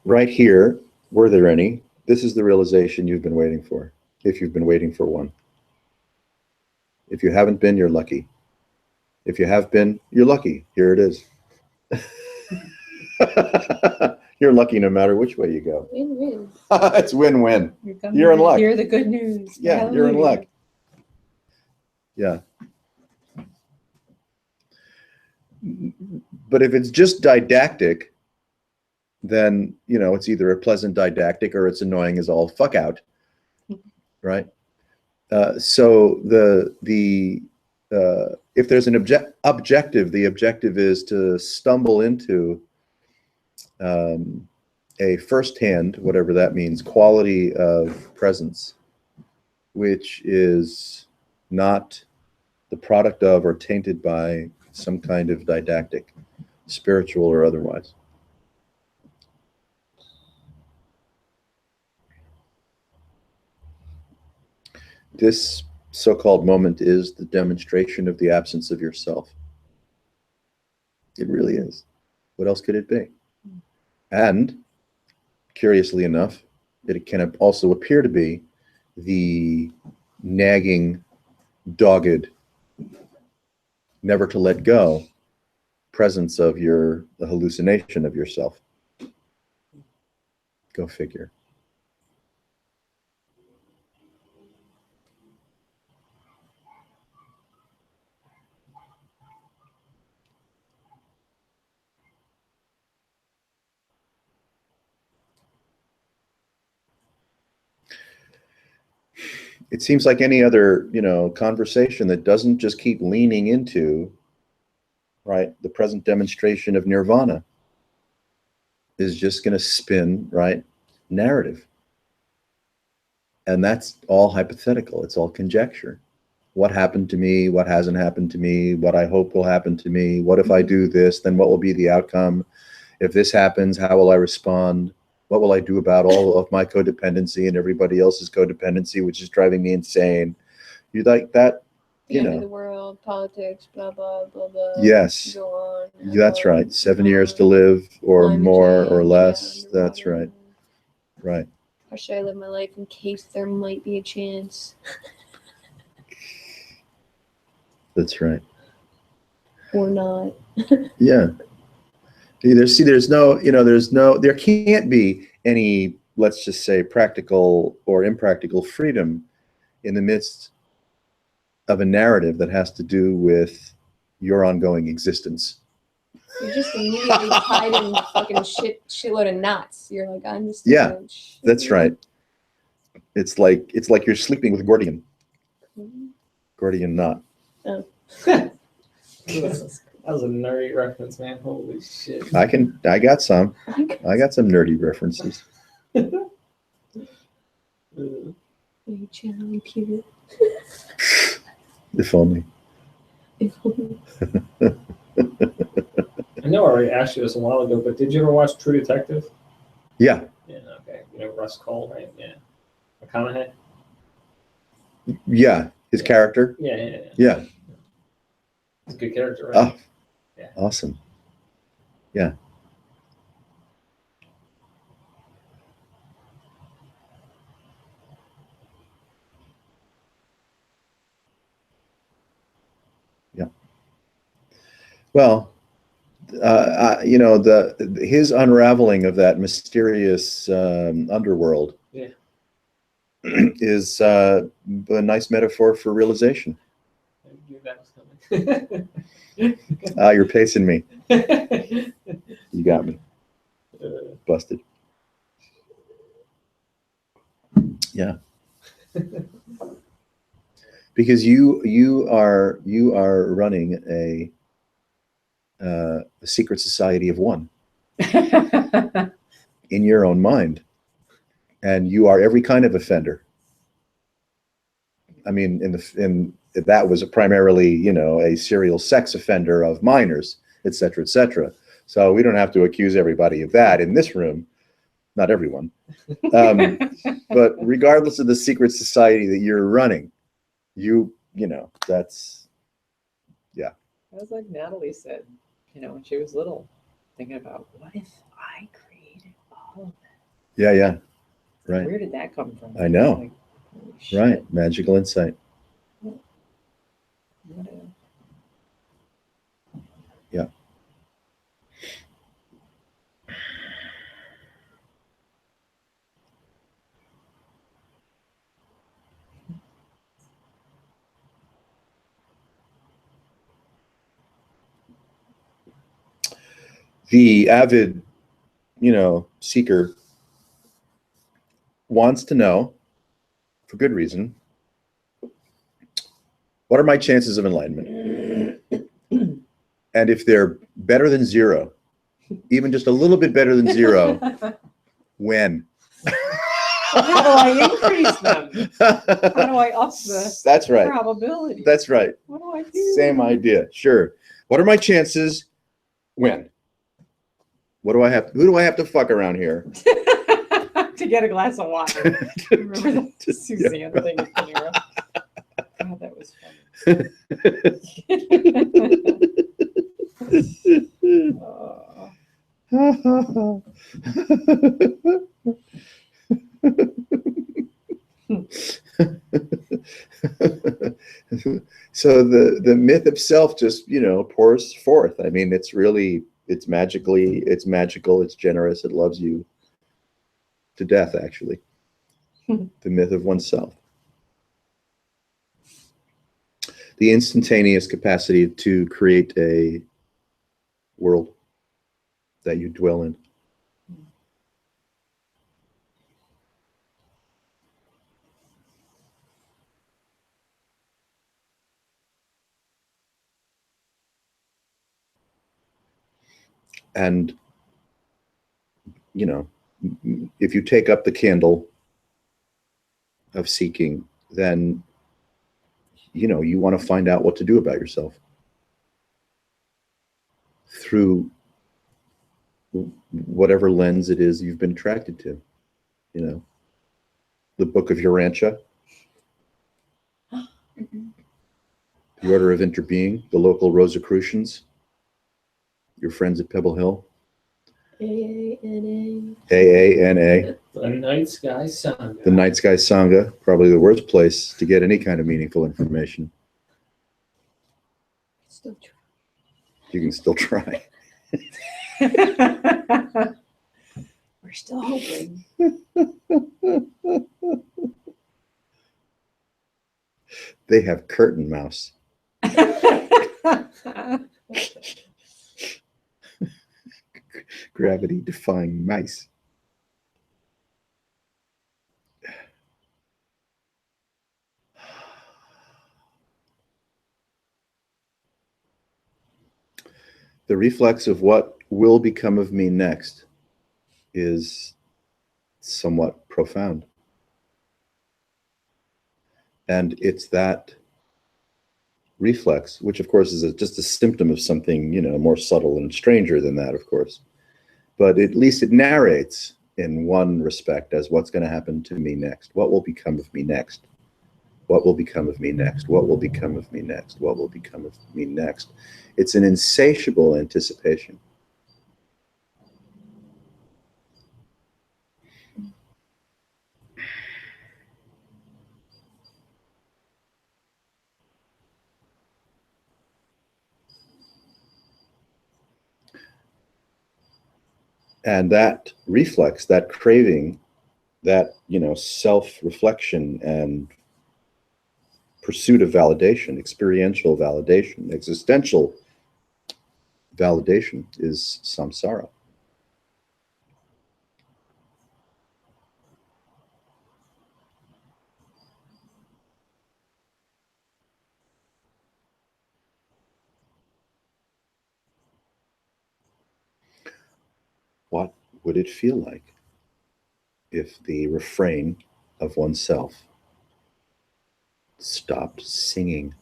Right here, were there any? This is the realization you've been waiting for, if you've been waiting for one. If you haven't been, you're lucky. If you have been, you're lucky. Here it is. You're lucky no matter which way you go. Win-win. It's win-win. coming You're in to luck. Hear the good news. Yeah, you're in luck. Yeah. But if it's just didactic, then, it's either a pleasant didactic or it's annoying as all fuck out, right? So if there's an objective, the objective is to stumble into a firsthand, whatever that means, quality of presence, which is not the product of or tainted by some kind of didactic, spiritual or otherwise. This so-called moment is the demonstration of the absence of yourself. It really is. What else could it be? And curiously enough, it can also appear to be the nagging, dogged, never to let go presence of the hallucination of yourself. Go figure. It seems like any other, conversation that doesn't just keep leaning into, right, the present demonstration of nirvana is just going to spin, right, narrative. And that's all hypothetical. It's all conjecture. What happened to me? What hasn't happened to me? What I hope will happen to me? What if I do this? Then what will be the outcome? If this happens, how will I respond? What will I do about all of my codependency and everybody else's codependency, which is driving me insane? You like that? The end of the world, politics, blah, blah, blah, blah. Yes. Go on. That's right. 7 years to live, or Climate more, change, or less. yeah, That's right. Right. How should I live my life in case there might be a chance? That's right. Or not. Yeah. There can't be any, let's just say, practical or impractical freedom in the midst of a narrative that has to do with your ongoing existence. You're just immediately tied in fucking shitload of knots. You're like, I'm just That's right. It's like you're sleeping with Gordian. Gordian knot. Oh. That was a nerdy reference, man. Holy shit. I got some nerdy references. Are you channeling Peter? If only. I know I already asked you this a while ago, but did you ever watch True Detective? Yeah. Yeah, okay. Russ Cole, right? Yeah. McConaughey? Yeah, his character. Yeah. Yeah. It's a good character, right? Oh, Yeah. awesome. Yeah. Yeah. Well, his unraveling of that mysterious underworld Yeah. is a nice metaphor for realization. I knew that was coming. You're pacing me. You got me. Busted. Yeah. Because you are running a secret society of one in your own mind, and you are every kind of offender. I mean, in that was primarily, a serial sex offender of minors, et cetera, et cetera. So we don't have to accuse everybody of that in this room. Not everyone. But regardless of the secret society that you're running, that's, yeah. That's like Natalie said, when she was little, thinking about what if I created all of that? Yeah. Right. Where did that come from? I know. Like, holy shit, Right. Magical insight. what a- Yeah. The avid, seeker wants to know, for good reason, what are my chances of enlightenment? And if they're better than zero, even just a little bit better than zero, when? How do I increase them? How do I up the That's right. probability? That's right. What do I do? Same idea. Sure. What are my chances? When? What do I have? Who do I have to fuck around here? To get a glass of water. Remember that Suzanne thing at Panera? God, that was So the myth of self just, pours forth. I mean, it's magical, it's generous, it loves you to death, actually. The myth of oneself. The instantaneous capacity to create a world that you dwell in. And, if you take up the candle of seeking, then, you want to find out what to do about yourself through whatever lens it is you've been attracted to. The Book of Urantia, the Order of Interbeing, the local Rosicrucians, your friends at Pebble Hill, AANA. AANA, The Night Sky Sangha. the Night Sky Sangha, probably the worst place to get any kind of meaningful information. Still try. You can still try. We're still hoping. They have curtain mouse. Gravity defying mice. The reflex of what will become of me next is somewhat profound. And it's that reflex, which of course is just a symptom of something, more subtle and stranger than that, of course. But at least it narrates in one respect as what's going to happen to me next. What will become of me next? What will become of me next? What will become of me next? What will become of me next? It's an insatiable anticipation. And that reflex, that craving, that, self-reflection and pursuit of validation, experiential validation, existential validation is samsara. What would it feel like if the refrain of oneself stopped singing?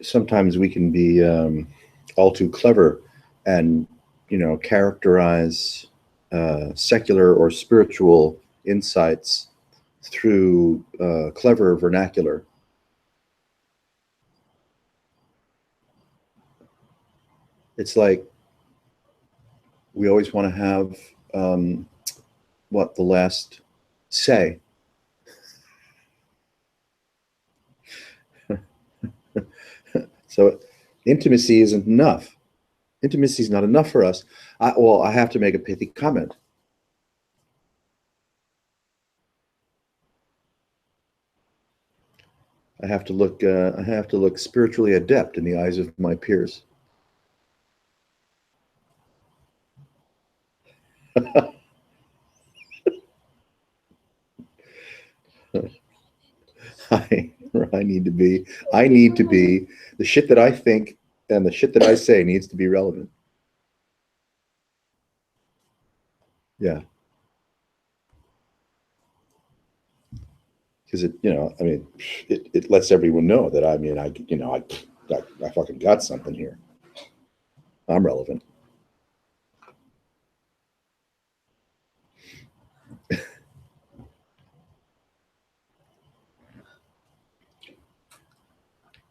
Sometimes we can be all too clever and, characterize secular or spiritual insights through clever vernacular. It's like we always want to have the last say. So intimacy isn't enough. Intimacy is not enough for us. I have to make a pithy comment. I have to look spiritually adept in the eyes of my peers. I need to be the shit that I think and the shit that I say needs to be relevant. Yeah. Because it lets everyone know that I fucking got something here. I'm relevant.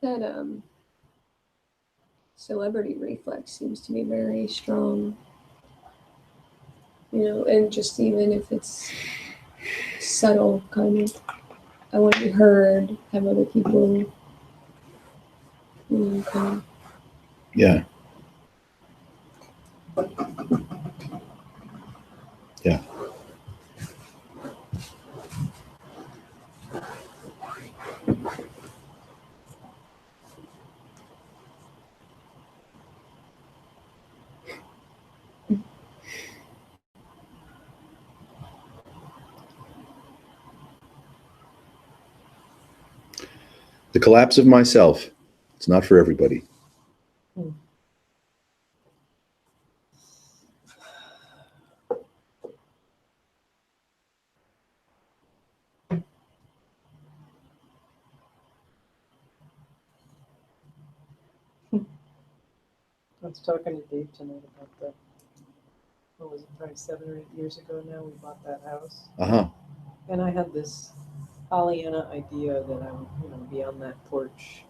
That celebrity reflex seems to be very strong. And just even if it's subtle, kind of, I want to be heard, have other people, kind of. Yeah. Yeah. The collapse of myself. It's not for everybody. I was talking to Dave tonight about that. What was it, probably 7 or 8 years ago now, we bought that house. Uh-huh. And I had this Pollyanna idea that I'm, be on that porch.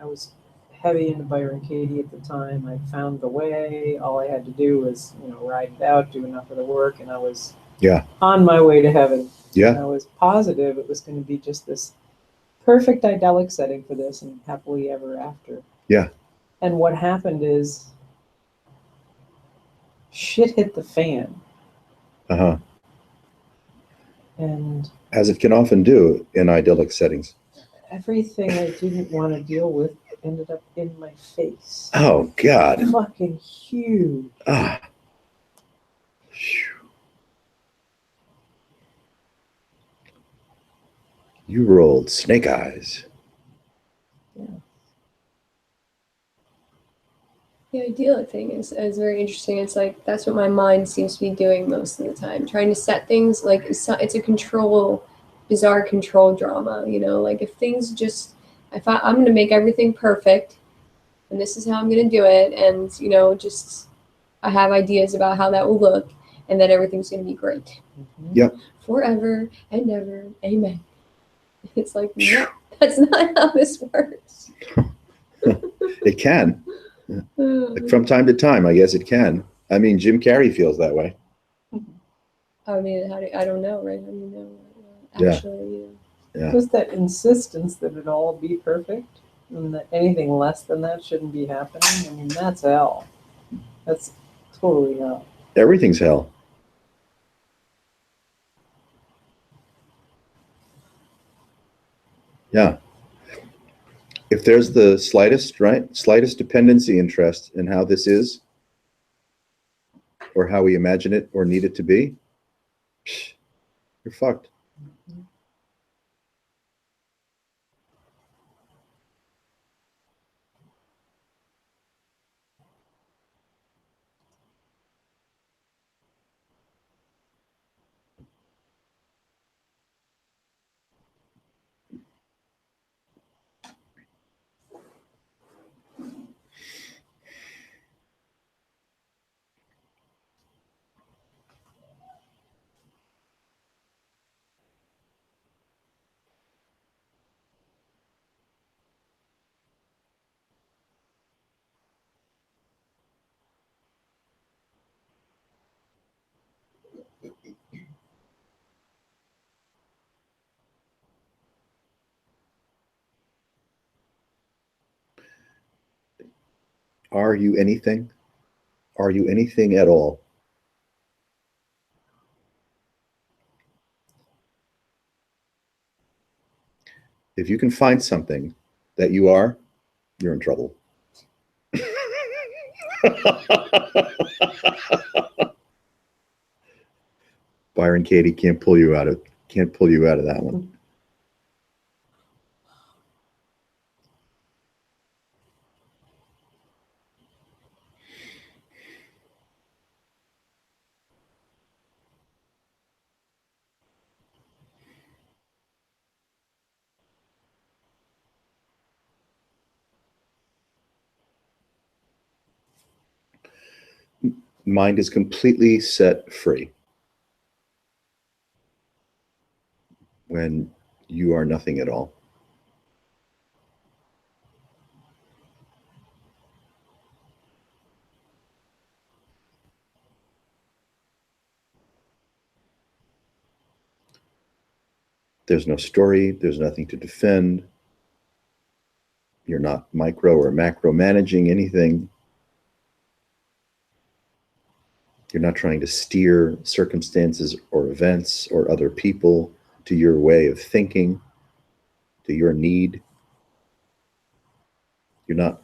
I was heavy into Byron Katie at the time. I found the way. All I had to do was, ride it out, do enough of the work, and I was Yeah. on my way to heaven. Yeah. And I was positive it was going to be just this perfect idyllic setting for this and happily ever after. Yeah. And what happened is shit hit the fan. Uh-huh. And As it can often do in idyllic settings. everything I didn't want to deal with ended up in my face. Oh, God. Fucking huge. Ah. Phew. You rolled snake eyes. The idyllic thing is very interesting. It's like that's what my mind seems to be doing most of the time, trying to set things like it's a bizarre control drama. Like if things just, I'm going to make everything perfect, and this is how I'm going to do it, and just I have ideas about how that will look, and that everything's going to be great. Mhm. Yep. Forever and ever, amen. It's like, no, that's not how this works. It can. Like from time to time, I guess it can. I mean, Jim Carrey feels that way. I mean, I don't know, right? I mean, Yeah. actually, Yeah. Just that insistence that it all be perfect and that anything less than that shouldn't be happening. I mean, that's hell. That's totally hell. Everything's hell. Yeah. If there's the slightest dependency interest in how this is, or how we imagine it or need it to be, you're fucked. Are you anything? Are you anything at all? If you can find something that you are, you're in trouble. Byron Katie can't pull you out of that one. Mind is completely set free when you are nothing at all. There's no story, there's nothing to defend. You're not micro or macro managing anything. You're not trying to steer circumstances or events or other people to your way of thinking, to your need. You're not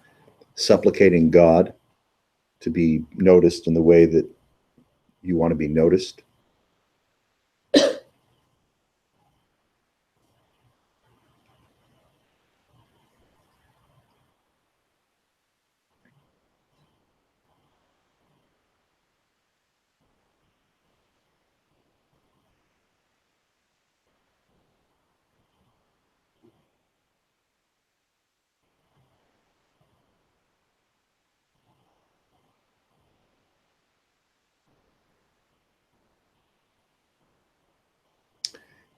supplicating God to be noticed in the way that you want to be noticed.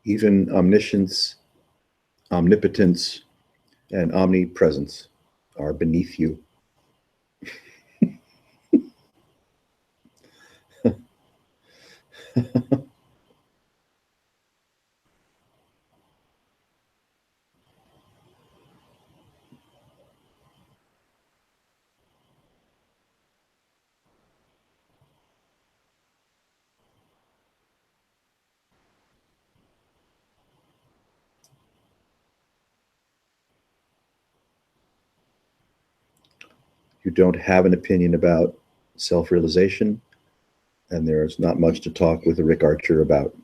even omniscience, omnipotence, and omnipresence are beneath you. You don't have an opinion about self-realization, and there's not much to talk with Rick Archer about.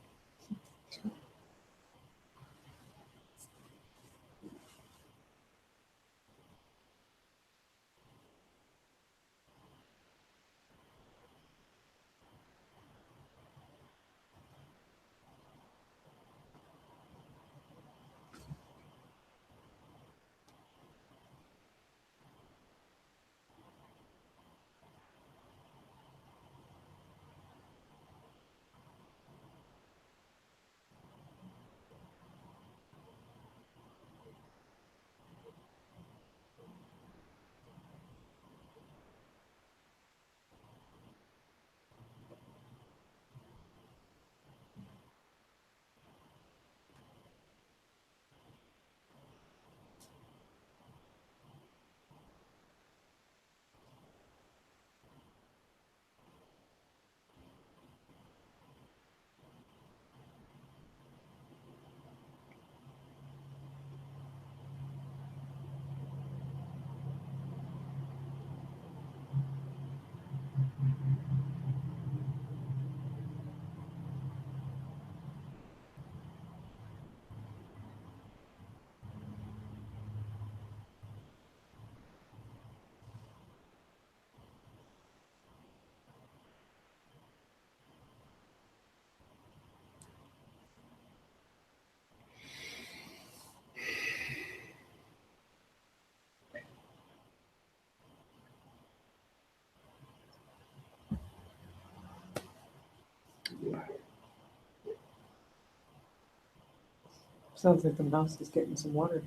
Sounds like the mouse is getting some water.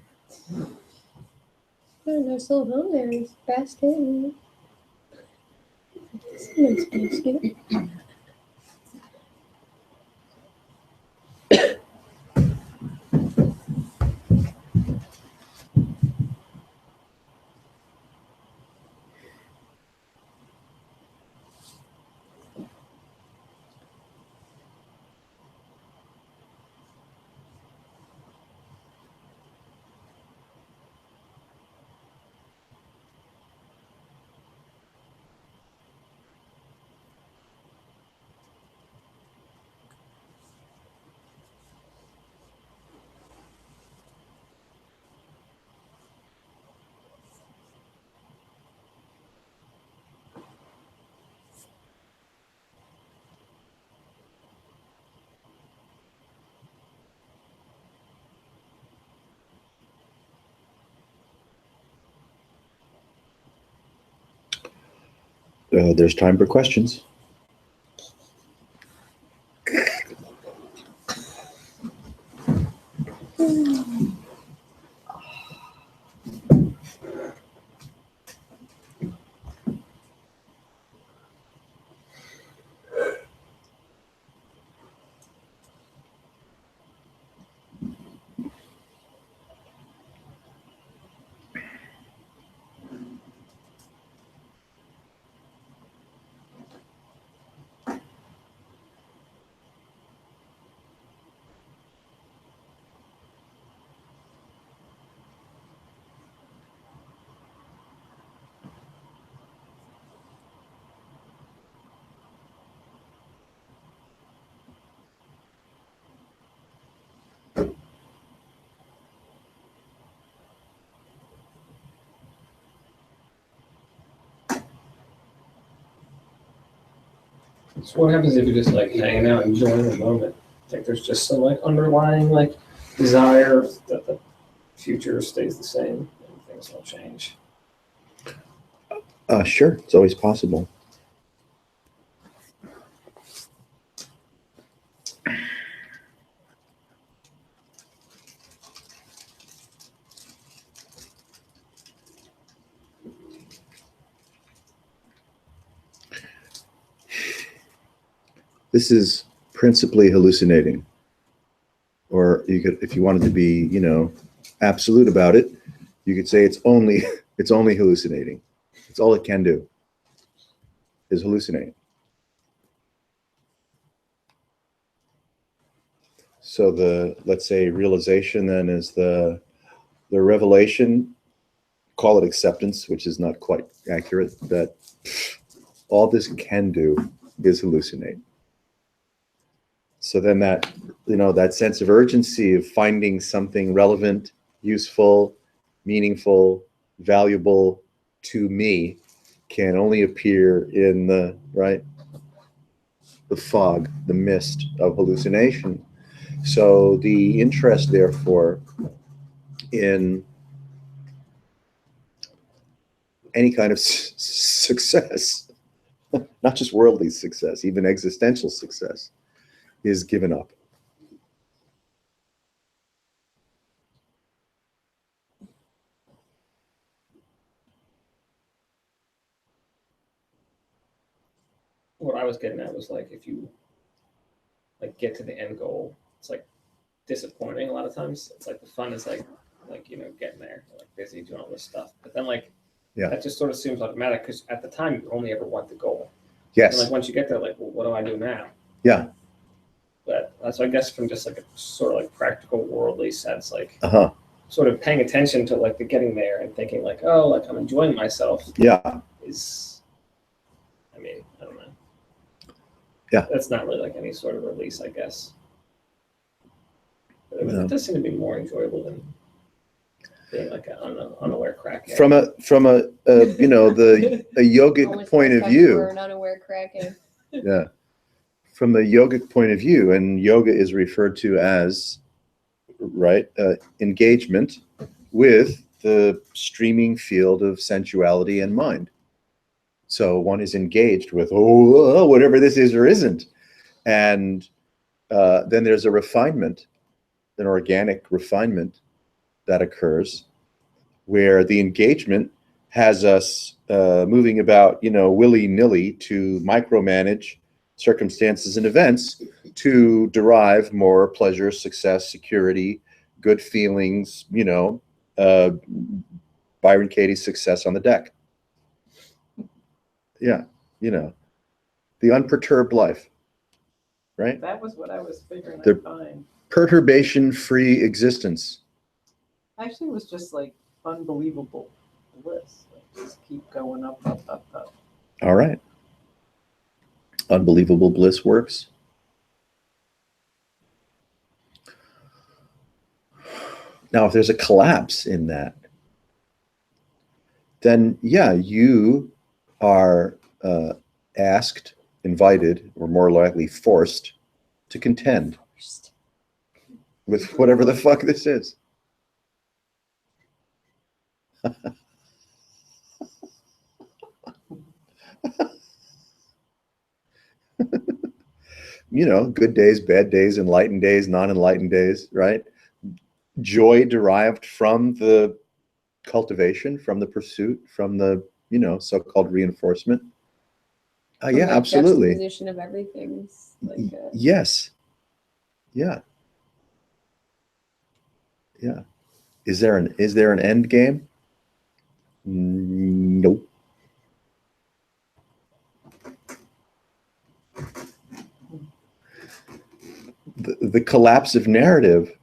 Oh, nice little home there. He's basket. Nice basket. There's time for questions. So what happens if you're just like hanging out, enjoying the moment? Like there's just some like underlying like desire that the future stays the same and things don't change. Sure, it's always possible. this is principally hallucinating. Or you could, if you wanted to be, you know, absolute about it, you could say it's only hallucinating. It's all it can do is hallucinate. So let's say realization then is the revelation, call it acceptance, which is not quite accurate, that all this can do is hallucinate. So then that, you know, that sense of urgency of finding something relevant, useful, meaningful, valuable to me can only appear in the fog, the mist of hallucination. So the interest, therefore, in any kind of success, not just worldly success, even existential success, is given up. What I was getting at was like, if you like get to the end goal, it's like disappointing a lot of times. It's like the fun is like you know, getting there, like busy doing all this stuff. But then like that just sort of seems automatic because at the time you only ever want the goal. Yes. And like once you get there, like, well, what do I do now? Yeah. But so I guess from just like a sort of like practical worldly sense, like sort of paying attention to like the getting there and thinking like, oh, like I'm enjoying myself. Yeah. Is, I mean, I don't know. Yeah. That's not really like any sort of release, I guess. But it does seem to be more enjoyable than being like an unaware crackhead. From a you know, a yogic point of view. An unaware crackhead. Yeah. From the yogic point of view, and yoga is referred to as engagement with the streaming field of sensuality and mind. So one is engaged with whatever this is or isn't, and then there's a refinement, an organic refinement that occurs, where the engagement has us moving about, you know, willy-nilly to micromanage circumstances and events to derive more pleasure, success, security, good feelings, you know, Byron Katie's success on the deck. Yeah, you know, the unperturbed life, right? That was what I was figuring The- I'd find. Perturbation-free existence. Actually, it was just like unbelievable bliss. Like, just keep going up, up, up, up. All right. Unbelievable bliss works. Now, if there's a collapse in that, then yeah, you are asked, invited, or more likely forced to contend with whatever the fuck this is. You know, good days, bad days, enlightened days, non-enlightened days, right? Joy derived from the cultivation, from the pursuit, from the, you know, so-called reinforcement. Yeah, absolutely. Juxtaposition of everything. Like, yes. Yeah. Yeah. Is there an end game? Nope. The collapse of narrative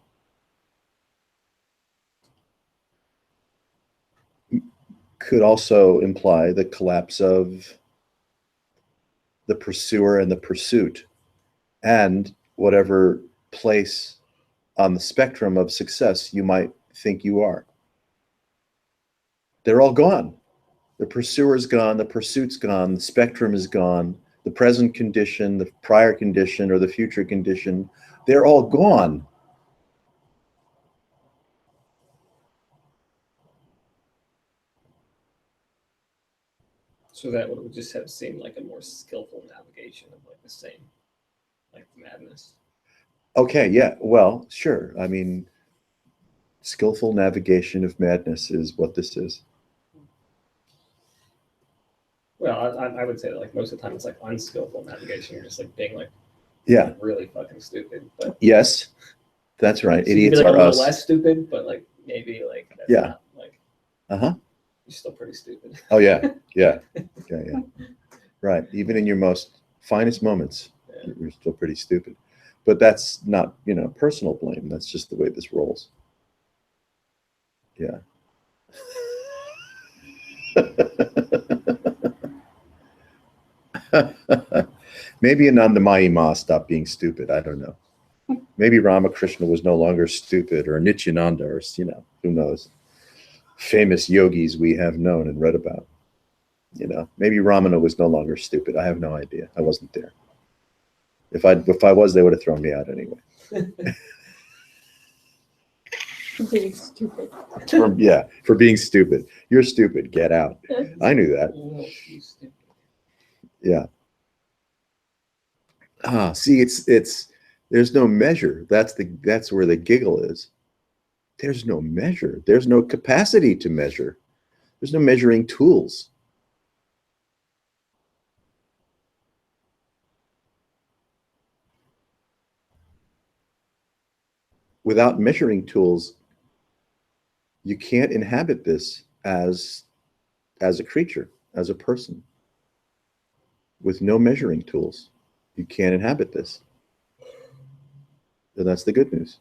could also imply the collapse of the pursuer and the pursuit, and whatever place on the spectrum of success you might think you are. They're all gone. The pursuer's gone, the pursuit's gone, the spectrum is gone, the present condition, the prior condition, or the future condition, they're all gone. So that would just have seemed like a more skillful navigation of like the same, like madness. Okay, yeah, well, sure. I mean, skillful navigation of madness is what this is. Well, I would say like most of the time it's like unskillful navigation. You're just like being like Yeah. Really fucking stupid. But Yes, that's right. so you Idiots can be like are a little us. less stupid, but like maybe like that's Yeah. not, like Uh-huh. you're still pretty stupid. Oh yeah. Yeah. Yeah. Right. Even in your most finest moments, Yeah. you're still pretty stupid. But that's not, personal blame. That's just the way this rolls. Yeah. Maybe Anandamayi Ma stopped being stupid. I don't know. Maybe Ramakrishna was no longer stupid, or Nityananda, or who knows? Famous yogis we have known and read about. Maybe Ramana was no longer stupid. I have no idea. I wasn't there. If I was, they would have thrown me out anyway. Being stupid. For being stupid. You're stupid. Get out. I knew that. Oh, you stupid. Yeah. See, it's there's no measure. That's where the giggle is. There's no measure. There's no capacity to measure. There's no measuring tools. Without measuring tools, you can't inhabit this as a creature, as a person. With no measuring tools, you can't inhabit this. And that's the good news.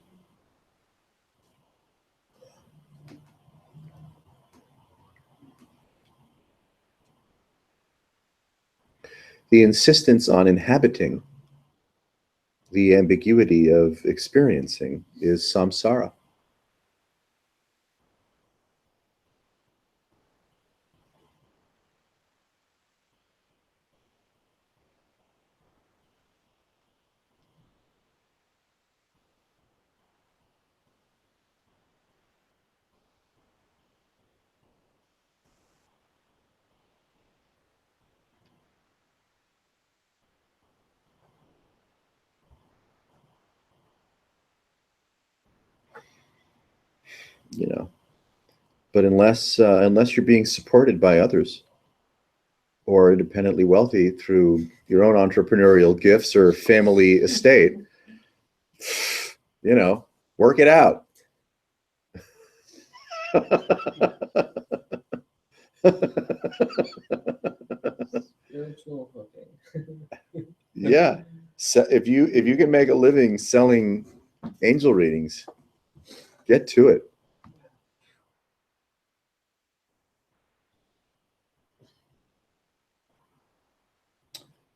The insistence on inhabiting the ambiguity of experiencing is samsara. But unless you're being supported by others or independently wealthy through your own entrepreneurial gifts or family estate, work it out. Spiritual hooking. Yeah. So if you can make a living selling angel readings, get to it.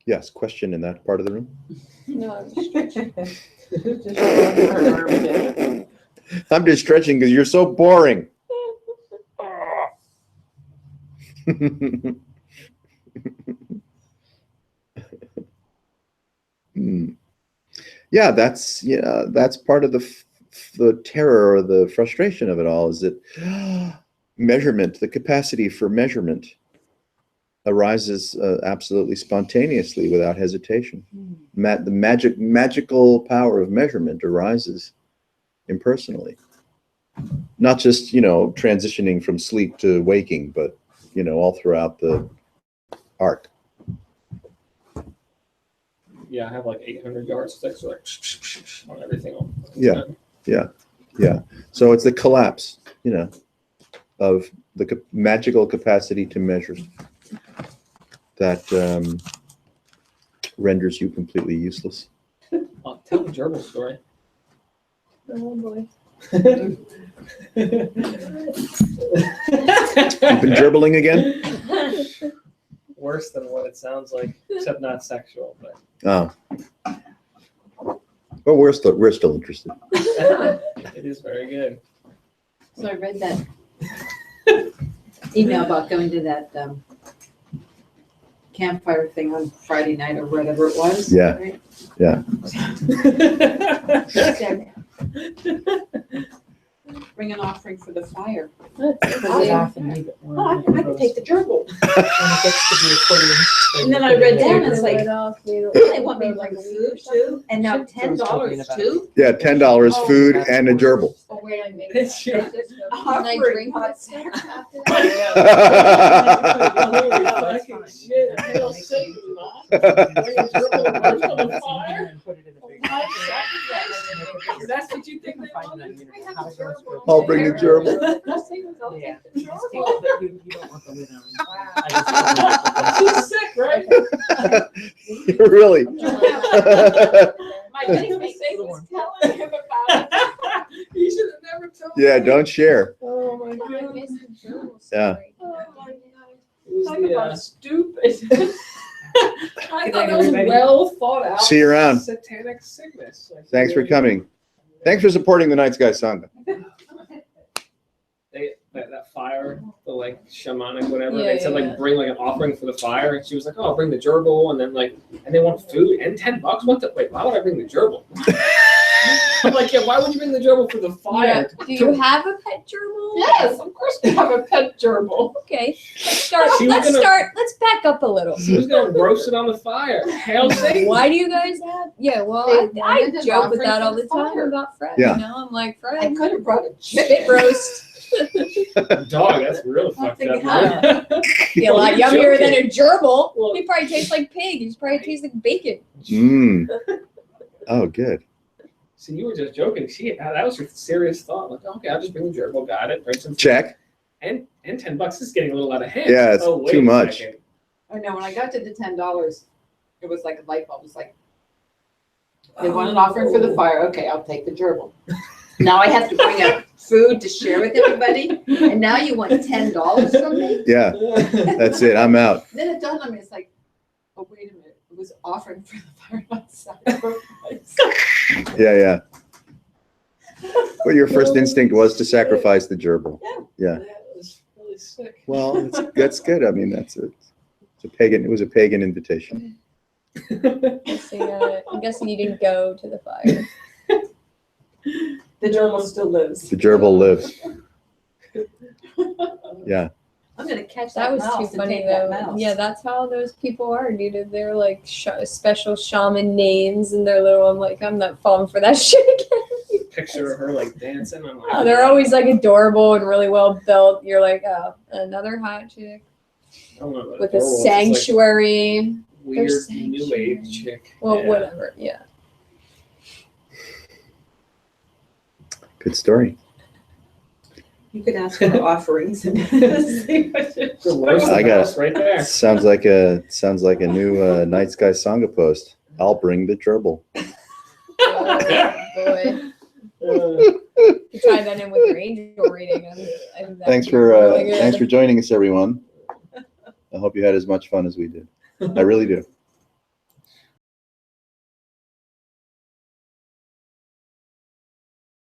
Yes, question in that part of the room. No, I'm stretching. Just her arm again. I'm just stretching because you're so boring. Yeah, that's part of the terror or the frustration of it all, is that measurement, the capacity for measurement, arises absolutely spontaneously without hesitation. The magical power of measurement arises impersonally, not just transitioning from sleep to waking, but all throughout the arc. Yeah, I have like 800 yardsticks like on everything. Yeah. So it's the collapse, of the magical capacity to measure that renders you completely useless. I'll tell the gerbil story. Oh boy. You've been gerbling again? Worse than what it sounds like, except not sexual. But But we're still interested. it is very good. So I read that email about going to that campfire thing on Friday night or whatever it was. Yeah. Right? Yeah. Bring an offering for the fire. Put off and leave it warm. I can take the gerbil. When it gets to be according. And then I read down, it's like, they they want me to bring food too, and now $10 too? Yeah, $10 food and a gerbil. Oh, Wait, I made It's your- Can I Offering drink hot that stuff after Yeah. that? Holy No, that's fucking fine. shit. Yeah. Hail Satan, man. Bring a gerbil roast on the fire. And put it in a big Hot sacrifice. That's what you think they Find want? it on the internet, how it goes for- I'll bring the gerbil. Yeah. You just take the- you don't want the lid on. I just- She's sick, right? You're really. My big mistake was telling him about it. You should have never told Yeah, me. don't share. Oh my I god. missed the journal Yeah. story. Oh my God. Who's Talk the, about stupid. I Good thought night, it was everybody. well thought out. See you around. satanic sickness? Like, Thanks for coming. Thanks for supporting the Night Sky Sangha. That fire, the like shamanic whatever. Yeah, they said yeah, like yeah. bring like an offering for the fire, and she was like, "Oh, I'll bring the gerbil," and then like, and they want food and $10. What the? Wait, why would I bring the gerbil? I'm like, yeah, why would you bring the gerbil for the fire? Do you have a pet gerbil? Yes, of course we have a pet gerbil. Okay. Let's start. She was Let's gonna- start. Let's back up a little. Who's gonna roast it on the fire? Hail Satan! Why do you guys have? Yeah, well, They I wanted an joke with offering that for all the the time fire. about Fred. Yeah. You know, I'm like, I Fred, could have brought a spit chicken. roast. Dog, that's real fucked thinking, up. Man. Be a lot You're yummier than joking. a gerbil. Well- He probably tastes like pig. He probably tastes like bacon. Mmm. Oh, good. See, you were just joking. That was your serious thought. Like, okay, I'll just bring the gerbil. Got it. Bring some food. Check. And $10. This is getting a little out of hand. Yeah, it's wait too a much. second. I know, when I got to the $10, it was like a light bulb. It was like, they want an offering for the fire. Okay, I'll take the gerbil. Now I have to bring up food to share with everybody, and now you want $10 from me? Yeah, that's it. I'm out. Then it dawned on me, it's like, oh, wait a minute, it was offering for the fire, not sacrifice. Yeah. But your first instinct was to sacrifice the gerbil. Yeah. That was really sick. Well, that's good. I mean, it's a pagan. It was a pagan invitation. I'm guessing you didn't go to the fire. The gerbil still lives. The gerbil lives. Yeah. I'm gonna catch That that was mouse too and funny take that though. mouse. Yeah, that's how those people are, dude. They're like special shaman names, and they're little. I'm like, I'm not falling for that shit again. Picture of her like dancing. I'm like, Oh, they're always like adorable and really well built. You're like, oh, another hot chick I don't know about with a adorable, it's just, like, sanctuary. weird They're new age chick. Well, Yeah. whatever. Yeah. Good story. You could ask for offerings and see what The you worst I got house right there. Sounds like a new Night Sky Sangha post. I'll bring the gerbil. Oh, boy. Uh, You try that in with your angel reading. I think that Thanks would be really good. for joining us, everyone. I hope you had as much fun as we did. I really do.